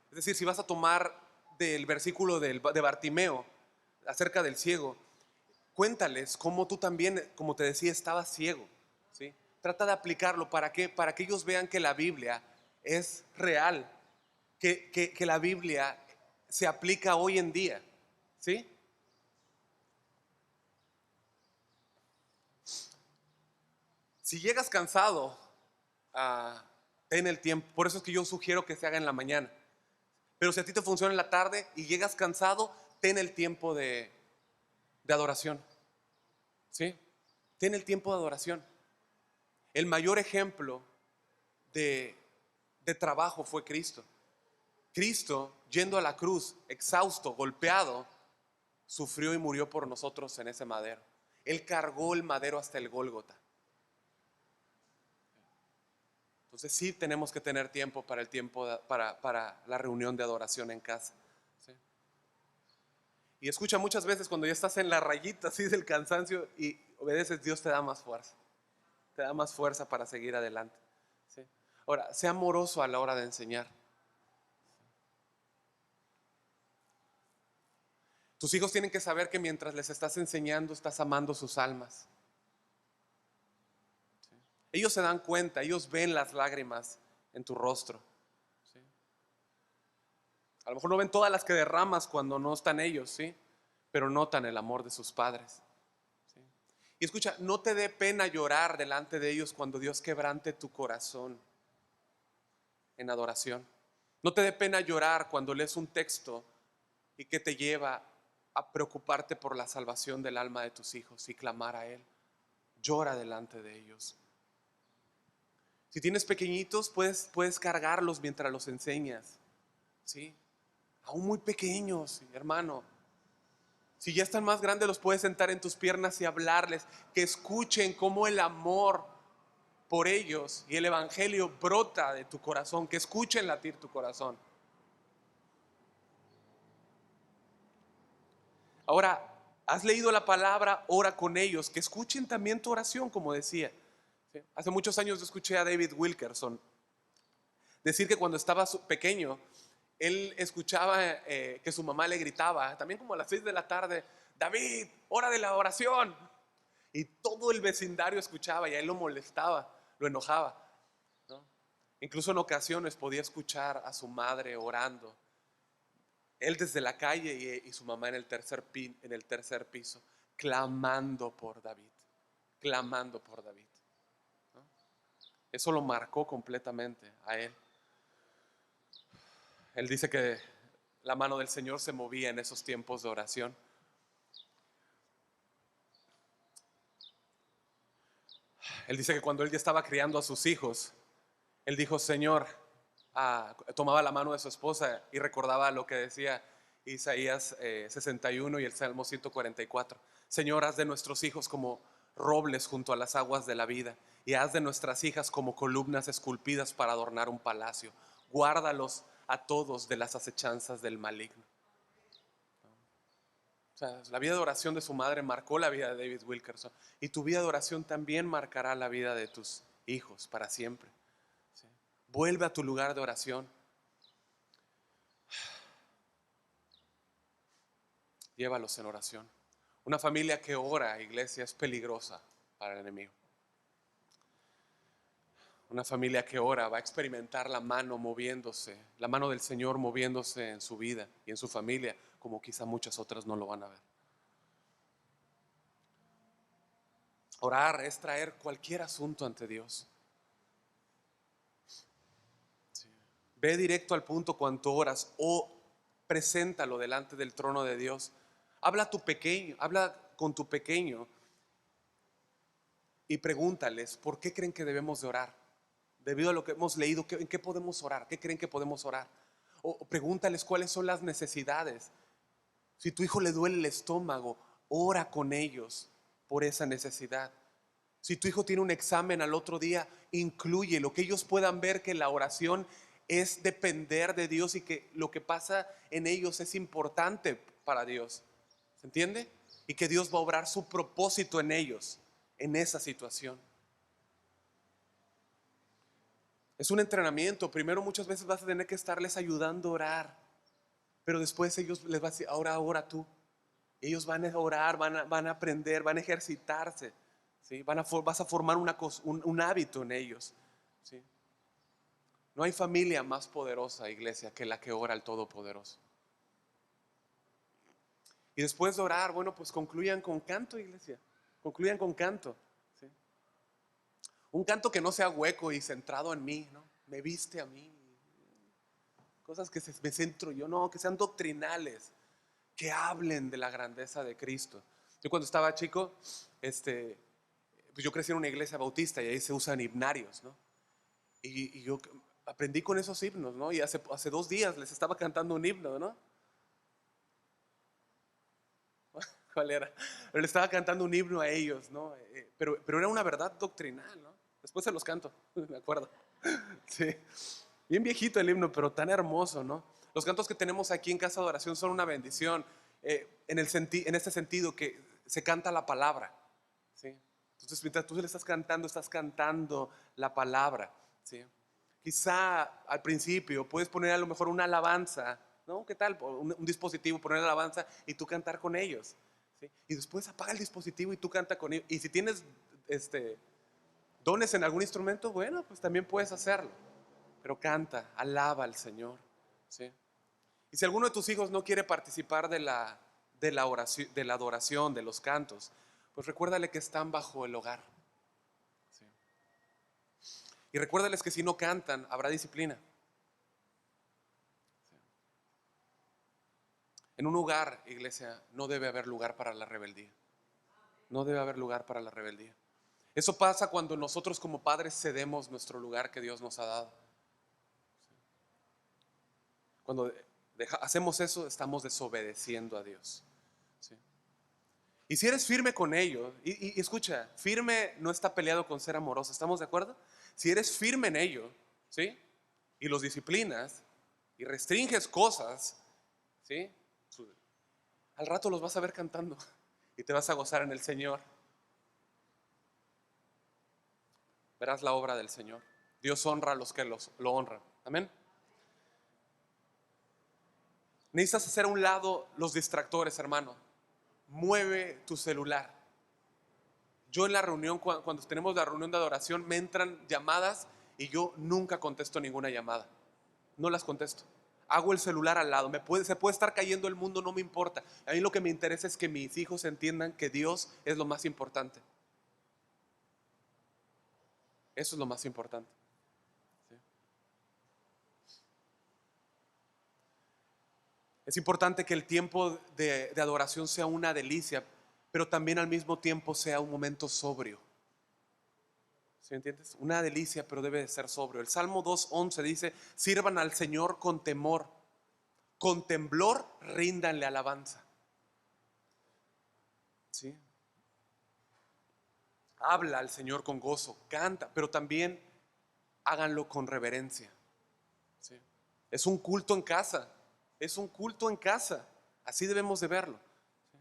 Es decir, si vas a tomar del versículo de Bartimeo acerca del ciego, cuéntales cómo tú también, como te decía, estabas ciego, ¿sí? Trata de aplicarlo. ¿Para qué? Para que ellos vean que la Biblia es real, que la Biblia se aplica hoy en día, ¿sí? Si llegas cansado, ten el tiempo. Por eso es que yo sugiero que se haga en la mañana. Pero si a ti te funciona en la tarde y llegas cansado, ten el tiempo de adoración. ¿Sí? Ten el tiempo de adoración. El mayor ejemplo de, de trabajo fue Cristo. Cristo, yendo a la cruz, exhausto, golpeado, sufrió y murió por nosotros en ese madero. Él cargó el madero hasta el Gólgota. Entonces sí tenemos que tener tiempo para para la reunión de adoración en casa. ¿Sí? Y escucha, muchas veces cuando ya estás en la rayita así del cansancio y obedeces, Dios te da más fuerza. Te da más fuerza para seguir adelante. ¿Sí? Ahora, sea amoroso a la hora de enseñar. Tus hijos tienen que saber que mientras les estás enseñando, estás amando sus almas. ¿Sí? Ellos se dan cuenta, ellos ven las lágrimas en tu rostro. ¿Sí? A lo mejor no ven todas las que derramas cuando no están ellos, ¿sí? Pero notan el amor de sus padres. ¿Sí? Y escucha, no te dé pena llorar delante de ellos cuando Dios quebrante tu corazón en adoración. No te dé pena llorar cuando lees un texto y que te lleva a preocuparte por la salvación del alma de tus hijos y clamar a Él. Llora delante de ellos. Si tienes pequeñitos, puedes cargarlos mientras los enseñas. ¿Sí? Aún muy pequeños, hermano. Si ya están más grandes, los puedes sentar en tus piernas y hablarles, que escuchen cómo el amor por ellos y el evangelio brota de tu corazón, que escuchen latir tu corazón. Ahora, has leído la palabra, ora con ellos, que escuchen también tu oración, como decía. ¿Sí? Hace muchos años yo escuché a David Wilkerson decir que cuando estaba pequeño, él escuchaba que su mamá le gritaba, también como a las 6 de la tarde, David, hora de la oración. Y todo el vecindario escuchaba y a él lo molestaba, lo enojaba, ¿no? Incluso en ocasiones podía escuchar a su madre orando, él desde la calle y su mamá en en el tercer piso, clamando por David, ¿no? Eso lo marcó completamente a él. Él dice que la mano del Señor se movía en esos tiempos de oración. Él dice que cuando él ya estaba criando a sus hijos, él dijo, Señor, tomaba la mano de su esposa y recordaba lo que decía Isaías 61 y el Salmo 144. Señor, haz de nuestros hijos como robles junto a las aguas de la vida y haz de nuestras hijas como columnas esculpidas para adornar un palacio. Guárdalos a todos de las acechanzas del maligno. O sea, la vida de oración de su madre marcó la vida de David Wilkerson. Y tu vida de oración también marcará la vida de tus hijos para siempre. ¿Sí? Vuelve a tu lugar de oración. Llévalos en oración. Una familia que ora, iglesia, es peligrosa para el enemigo. Una familia que ora va a experimentar la mano moviéndose, la mano del Señor moviéndose en su vida y en su familia, como quizá muchas otras no lo van a ver. Orar es traer cualquier asunto ante Dios. Sí. Ve directo al punto cuando oras o preséntalo delante del trono de Dios. Habla con tu pequeño y pregúntales por qué creen que debemos de orar. Debido a lo que hemos leído, ¿en qué podemos orar? ¿Qué creen que podemos orar? O pregúntales cuáles son las necesidades. Si tu hijo le duele el estómago, ora con ellos por esa necesidad. Si tu hijo tiene un examen al otro día, incluye lo que ellos puedan ver que la oración es depender de Dios y que lo que pasa en ellos es importante para Dios. ¿Se entiende? Y que Dios va a obrar su propósito en ellos, en esa situación. Es un entrenamiento. Primero muchas veces vas a tener que estarles ayudando a orar, pero después ellos les vas a decir, ahora ora tú. Ellos van a orar, van a aprender, van a ejercitarse, ¿sí? Vas a formar un hábito en ellos, ¿sí? No hay familia más poderosa, iglesia, que la que ora al Todopoderoso. Y después de orar, bueno, pues concluyan con canto, iglesia. Concluyan con canto, ¿sí? Un canto que no sea hueco y centrado en mí, ¿no? Me viste a mí. Cosas que me centro yo, no, que sean doctrinales, que hablen de la grandeza de Cristo. Yo cuando estaba chico, pues yo crecí en una iglesia bautista y ahí se usan himnarios, ¿no? Y yo aprendí con esos himnos, ¿no? Y hace 2 días les estaba cantando un himno, ¿no? ¿Cuál era? Pero le estaba cantando un himno a ellos, ¿no? Pero era una verdad doctrinal, ¿no? Después se los canto, me acuerdo. Sí. Bien viejito el himno, pero tan hermoso, ¿no? Los cantos que tenemos aquí en Casa de Oración son una bendición, en este sentido que se canta la palabra, ¿sí? Entonces, mientras tú le estás cantando la palabra, ¿sí? Quizá al principio puedes poner a lo mejor una alabanza, ¿no? ¿Qué tal? Un dispositivo, poner la alabanza y tú cantar con ellos, ¿sí? Y después apaga el dispositivo y tú canta con ellos. Y si tienes dones en algún instrumento, bueno, pues también puedes hacerlo. Pero canta, alaba al Señor, ¿sí? Y si alguno de tus hijos no quiere participar de la oración, de la adoración, de los cantos, pues recuérdale que están bajo el hogar, ¿sí? Y recuérdales que si no cantan, habrá disciplina. En un hogar, iglesia, no debe haber lugar para la rebeldía. No debe haber lugar para la rebeldía. Eso pasa cuando nosotros como padres cedemos nuestro lugar que Dios nos ha dado. Cuando hacemos eso, estamos desobedeciendo a Dios, ¿sí? Y si eres firme con ellos, y escucha, firme no está peleado con ser amoroso, ¿estamos de acuerdo? Si eres firme en ello, ¿sí? Y los disciplinas y restringes cosas, ¿sí? Al rato los vas a ver cantando y te vas a gozar en el Señor. Verás la obra del Señor. Dios honra a los que lo honran. Amén. Necesitas hacer a un lado los distractores, hermano. Mueve tu celular. Yo en la reunión, cuando tenemos la reunión de adoración, me entran llamadas y yo nunca contesto ninguna llamada. No las contesto. Hago el celular al lado. Se puede estar cayendo el mundo, no me importa. A mí lo que me interesa es que mis hijos entiendan que Dios es lo más importante. Eso es lo más importante, ¿sí? Es importante que el tiempo de adoración sea una delicia, pero también al mismo tiempo sea un momento sobrio. ¿Sí entiendes? Una delicia, pero debe de ser sobrio. El Salmo 2:11 dice: sirvan al Señor con temor, con temblor ríndanle alabanza. ¿Sí? Habla al Señor con gozo, canta, pero también háganlo con reverencia, ¿sí? Es un culto en casa, es un culto en casa, así debemos de verlo, ¿sí?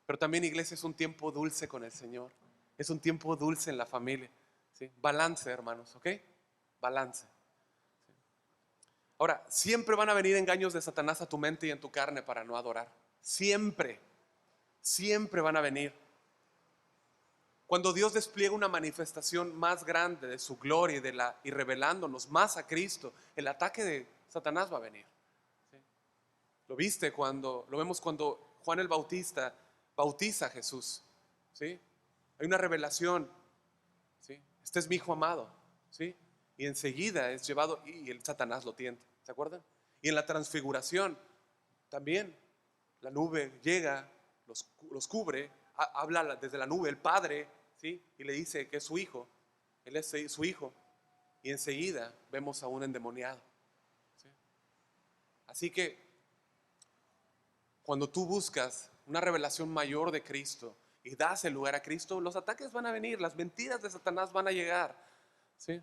Pero también, iglesia, es un tiempo dulce con el Señor, es un tiempo dulce en la familia, ¿sí? Balance, hermanos, ¿ok? Balance. Ahora, siempre van a venir engaños de Satanás a tu mente y en tu carne para no adorar. Siempre, siempre van a venir. Cuando Dios despliega una manifestación más grande de su gloria y revelándonos más a Cristo, el ataque de Satanás va a venir, ¿sí? Lo vemos cuando Juan el Bautista bautiza a Jesús, ¿sí? Hay una revelación, ¿sí? Este es mi hijo amado, ¿sí? Y enseguida es llevado y el Satanás lo tienta, ¿se acuerdan? Y en la transfiguración también la nube llega, los cubre, habla desde la nube el Padre, ¿sí? Y le dice que es su hijo, él es su hijo, y enseguida vemos a un endemoniado, ¿sí? Así que cuando tú buscas una revelación mayor de Cristo y das el lugar a Cristo, los ataques van a venir, las mentiras de Satanás van a llegar, ¿sí?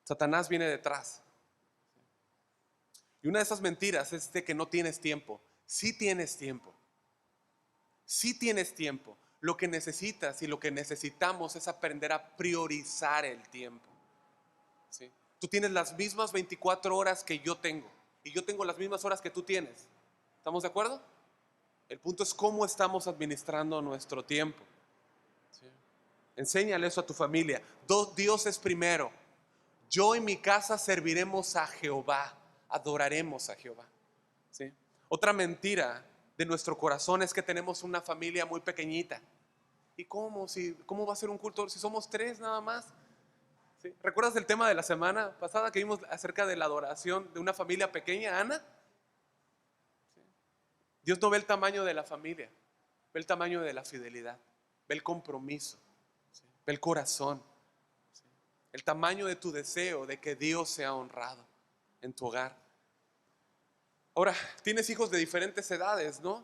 Satanás viene detrás. Y una de esas mentiras es de que no tienes tiempo. Sí tienes tiempo. Sí tienes tiempo. Lo que necesitas y lo que necesitamos es aprender a priorizar el tiempo, ¿sí? Tú tienes las mismas 24 horas que yo tengo y yo tengo las mismas horas que tú tienes. ¿Estamos de acuerdo? El punto es cómo estamos administrando nuestro tiempo, ¿sí? Enséñale eso a tu familia. Dios es primero. Yo y mi casa serviremos a Jehová, adoraremos a Jehová, ¿sí? Otra mentira de nuestro corazón es que tenemos una familia muy pequeñita. ¿Y cómo va a ser un culto si somos 3 nada más? ¿Sí? ¿Recuerdas el tema de la semana pasada que vimos acerca de la adoración de una familia pequeña, Ana? ¿Sí? Dios no ve el tamaño de la familia, ve el tamaño de la fidelidad, ve el compromiso, ¿sí? Ve el corazón, ¿sí? el tamaño de tu deseo de que Dios sea honrado en tu hogar. Ahora, tienes hijos de diferentes edades, ¿no?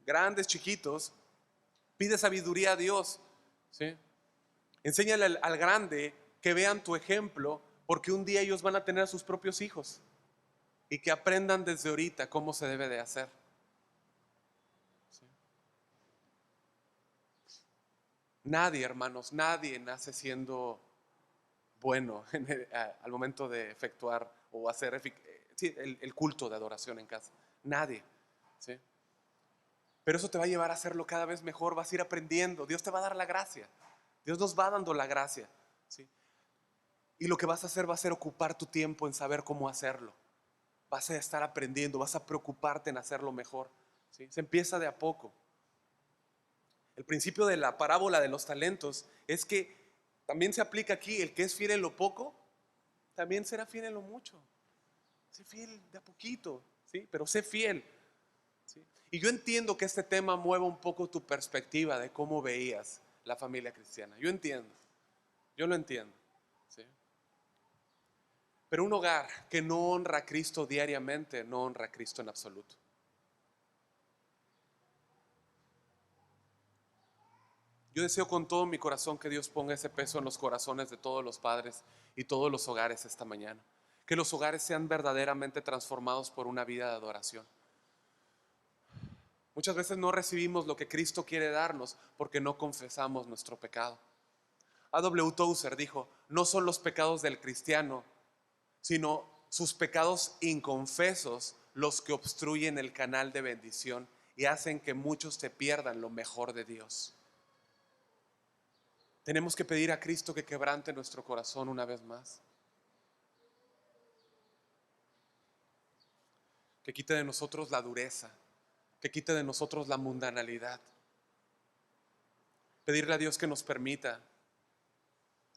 Grandes, chiquitos. Pide sabiduría a Dios, ¿sí? Enséñale al grande que vean tu ejemplo, porque un día ellos van a tener a sus propios hijos y que aprendan desde ahorita cómo se debe de hacer. ¿Sí? Nadie, hermanos, nadie nace siendo bueno al momento de efectuar o hacer sí, el culto de adoración en casa. Nadie, ¿sí? Pero eso te va a llevar a hacerlo cada vez mejor, vas a ir aprendiendo, Dios te va a dar la gracia, Dios nos va dando la gracia, ¿sí? Y lo que vas a hacer va a ser ocupar tu tiempo en saber cómo hacerlo. Vas a estar aprendiendo, vas a preocuparte en hacerlo mejor, ¿sí? Se empieza de a poco. El principio de la parábola de los talentos es que también se aplica aquí: el que es fiel en lo poco, también será fiel en lo mucho. Sé fiel de a poquito, ¿sí? Pero sé fiel, ¿sí? Y yo entiendo que este tema mueva un poco tu perspectiva de cómo veías la familia cristiana. Yo entiendo, yo lo entiendo, ¿sí? Pero un hogar que no honra a Cristo diariamente no honra a Cristo en absoluto. Yo deseo con todo mi corazón que Dios ponga ese peso en los corazones de todos los padres y todos los hogares esta mañana. Que los hogares sean verdaderamente transformados por una vida de adoración. Muchas veces no recibimos lo que Cristo quiere darnos porque no confesamos nuestro pecado. A.W. Tozer dijo: no son los pecados del cristiano, sino sus pecados inconfesos los que obstruyen el canal de bendición y hacen que muchos se pierdan lo mejor de Dios. Tenemos que pedir a Cristo que quebrante nuestro corazón una vez más, que quite de nosotros la dureza, que quite de nosotros la mundanalidad. Pedirle a Dios que nos permita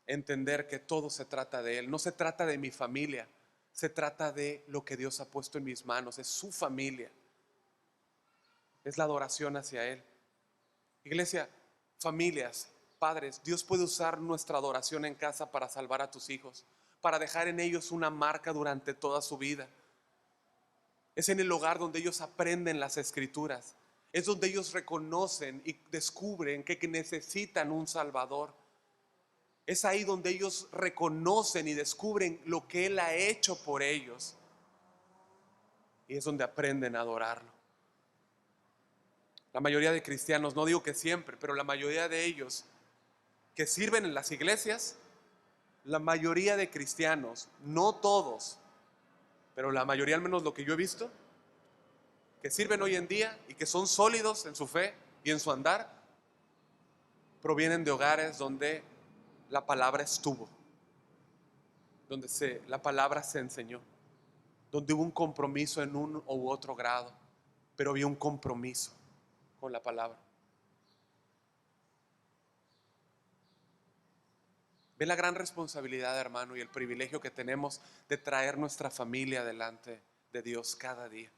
entender que todo se trata de Él. No se trata de mi familia, se trata de lo que Dios ha puesto en mis manos. Es su familia, es la adoración hacia Él. Iglesia, familias, padres, Dios puede usar nuestra adoración en casa para salvar a tus hijos, para dejar en ellos una marca durante toda su vida. Es en el hogar donde ellos aprenden las escrituras. Es donde ellos reconocen y descubren que necesitan un Salvador. Es ahí donde ellos reconocen y descubren lo que Él ha hecho por ellos. Y es donde aprenden a adorarlo. La mayoría de cristianos, no digo que siempre, pero la mayoría de ellos que sirven en las iglesias, la mayoría de cristianos, no todos, pero la mayoría, al menos lo que yo he visto, que sirven hoy en día y que son sólidos en su fe y en su andar, provienen de hogares donde la palabra estuvo, donde la palabra se enseñó, donde hubo un compromiso en un u otro grado, pero había un compromiso con la palabra. Ve la gran responsabilidad, hermano, y el privilegio que tenemos de traer nuestra familia delante de Dios cada día.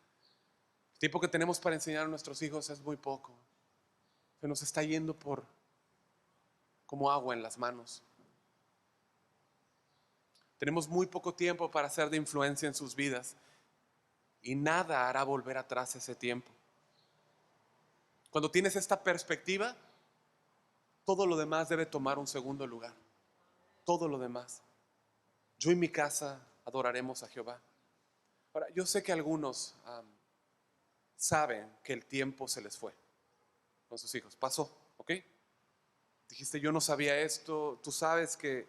El tiempo que tenemos para enseñar a nuestros hijos es muy poco. Se nos está yendo como agua en las manos. Tenemos muy poco tiempo para ser de influencia en sus vidas y nada hará volver atrás ese tiempo. Cuando tienes esta perspectiva, todo lo demás debe tomar un segundo lugar. Todo lo demás. Yo y mi casa adoraremos a Jehová. Ahora, yo sé que algunos saben que el tiempo se les fue con sus hijos. Pasó, ¿ok? Dijiste: yo no sabía esto. Tú sabes que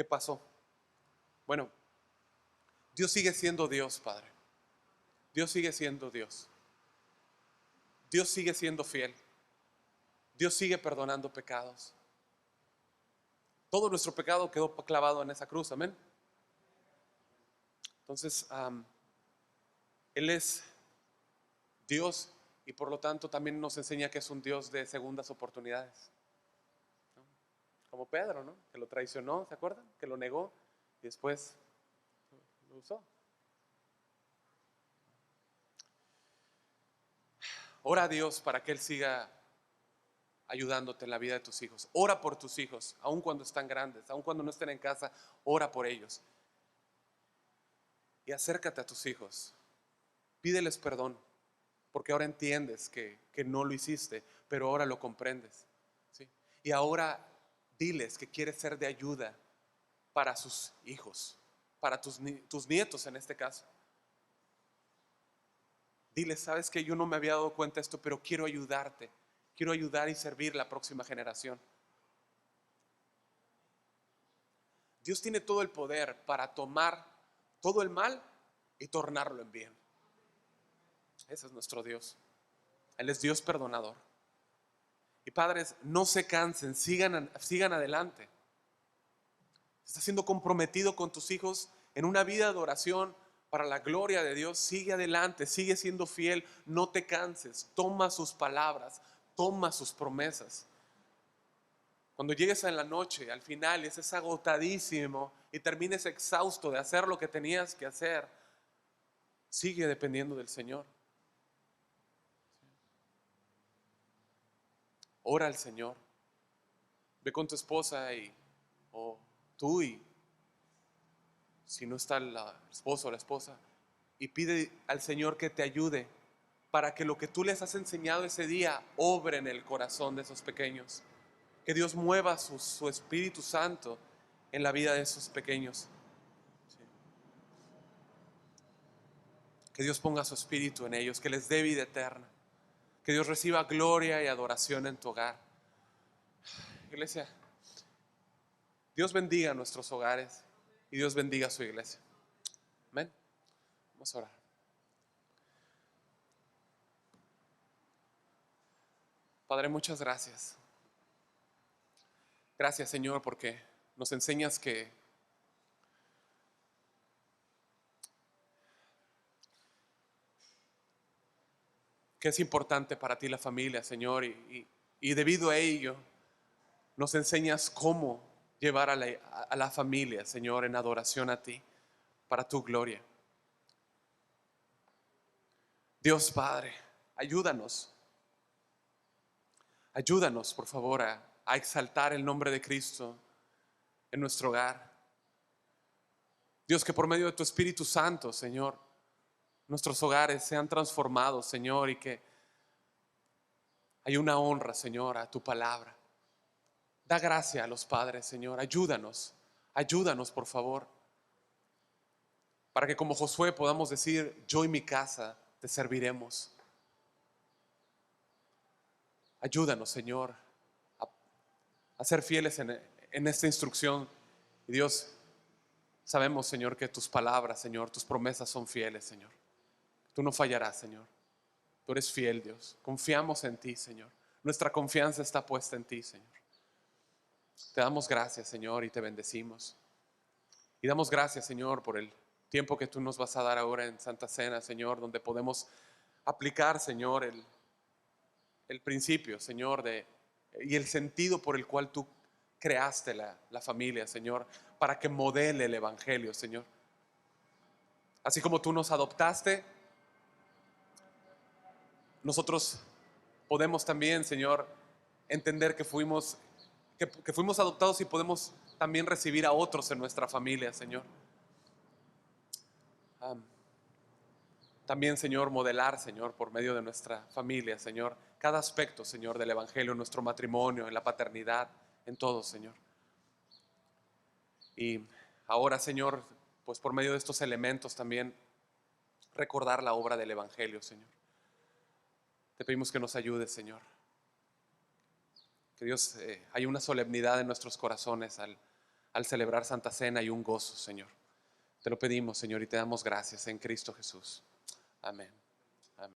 pasó. Bueno, Dios sigue siendo Dios, Padre. Dios sigue siendo Dios. Dios sigue siendo fiel. Dios sigue perdonando pecados. Todo nuestro pecado quedó clavado en esa cruz, amén. Entonces, Él es Dios y por lo tanto también nos enseña que es un Dios de segundas oportunidades, ¿no? Como Pedro, ¿no? Que lo traicionó, ¿se acuerdan? Que lo negó y después lo usó. Ora a Dios para que Él siga ayudándote en la vida de tus hijos. Ora por tus hijos, aun cuando están grandes, aun cuando no estén en casa, ora por ellos. Y acércate a tus hijos, pídeles perdón, porque ahora entiendes que no lo hiciste, pero ahora lo comprendes, ¿sí? Y ahora diles que quieres ser de ayuda para sus hijos, para tus nietos en este caso. Diles, sabes que yo no me había dado cuenta de esto, pero quiero ayudarte, quiero ayudar y servir la próxima generación. Dios tiene todo el poder para tomar todo el mal y tornarlo en bien. Ese es nuestro Dios. Él es Dios perdonador. Y padres, no se cansen, sigan adelante. Estás siendo comprometido con tus hijos en una vida de adoración para la gloria de Dios. Sigue adelante, sigue siendo fiel, no te canses. Toma sus palabras, toma sus promesas. Cuando llegues en la noche, al final estés agotadísimo y termines exhausto de hacer lo que tenías que hacer, sigue dependiendo del Señor. Ora al Señor. Ve con tu esposa o tú, y si no está el esposo o la esposa, y pide al Señor que te ayude para que lo que tú les has enseñado ese día obre en el corazón de esos pequeños. Que Dios mueva su Espíritu Santo en la vida de esos pequeños. Sí. Que Dios ponga su Espíritu en ellos, que les dé vida eterna. Que Dios reciba gloria y adoración en tu hogar. Iglesia, Dios bendiga nuestros hogares y Dios bendiga a su iglesia. Amén. Vamos a orar. Padre, muchas gracias. Gracias, Señor, porque nos enseñas que es importante para ti la familia, Señor, y debido a ello nos enseñas cómo llevar a la familia, Señor, en adoración a ti, para tu gloria. Dios Padre, ayúdanos, por favor, a exaltar el nombre de Cristo en nuestro hogar. Dios, que por medio de tu Espíritu Santo, Señor, nuestros hogares sean transformados, Señor, y que hay una honra, Señor, a tu palabra. Da gracia a los padres, Señor. Ayúdanos, por favor, para que como Josué podamos decir: yo y mi casa te serviremos. Ayúdanos, Señor, a ser fieles en esta instrucción. Y Dios, sabemos, Señor, que tus palabras, Señor, tus promesas son fieles, Señor. Tú no fallarás, Señor. Tú eres fiel, Dios. Confiamos en ti, Señor. Nuestra confianza está puesta en ti, Señor. Te damos gracias, Señor, y te bendecimos. Y damos gracias, Señor, por el tiempo que tú nos vas a dar ahora en Santa Cena, Señor, donde podemos aplicar, Señor, el principio, Señor, y el sentido por el cual tú creaste la familia, Señor, para que modele el Evangelio, Señor. Así como tú nos adoptaste, nosotros podemos también, Señor, entender que fuimos adoptados y podemos también recibir a otros en nuestra familia, Señor. También, Señor, modelar, Señor, por medio de nuestra familia, Señor, cada aspecto, Señor, del Evangelio, en nuestro matrimonio, en la paternidad, en todo, Señor. Y ahora, Señor, pues por medio de estos elementos también recordar la obra del Evangelio, Señor. Te pedimos que nos ayudes, Señor. Que Dios, hay una solemnidad en nuestros corazones al celebrar Santa Cena y un gozo, Señor. Te lo pedimos, Señor, y te damos gracias en Cristo Jesús. Amén.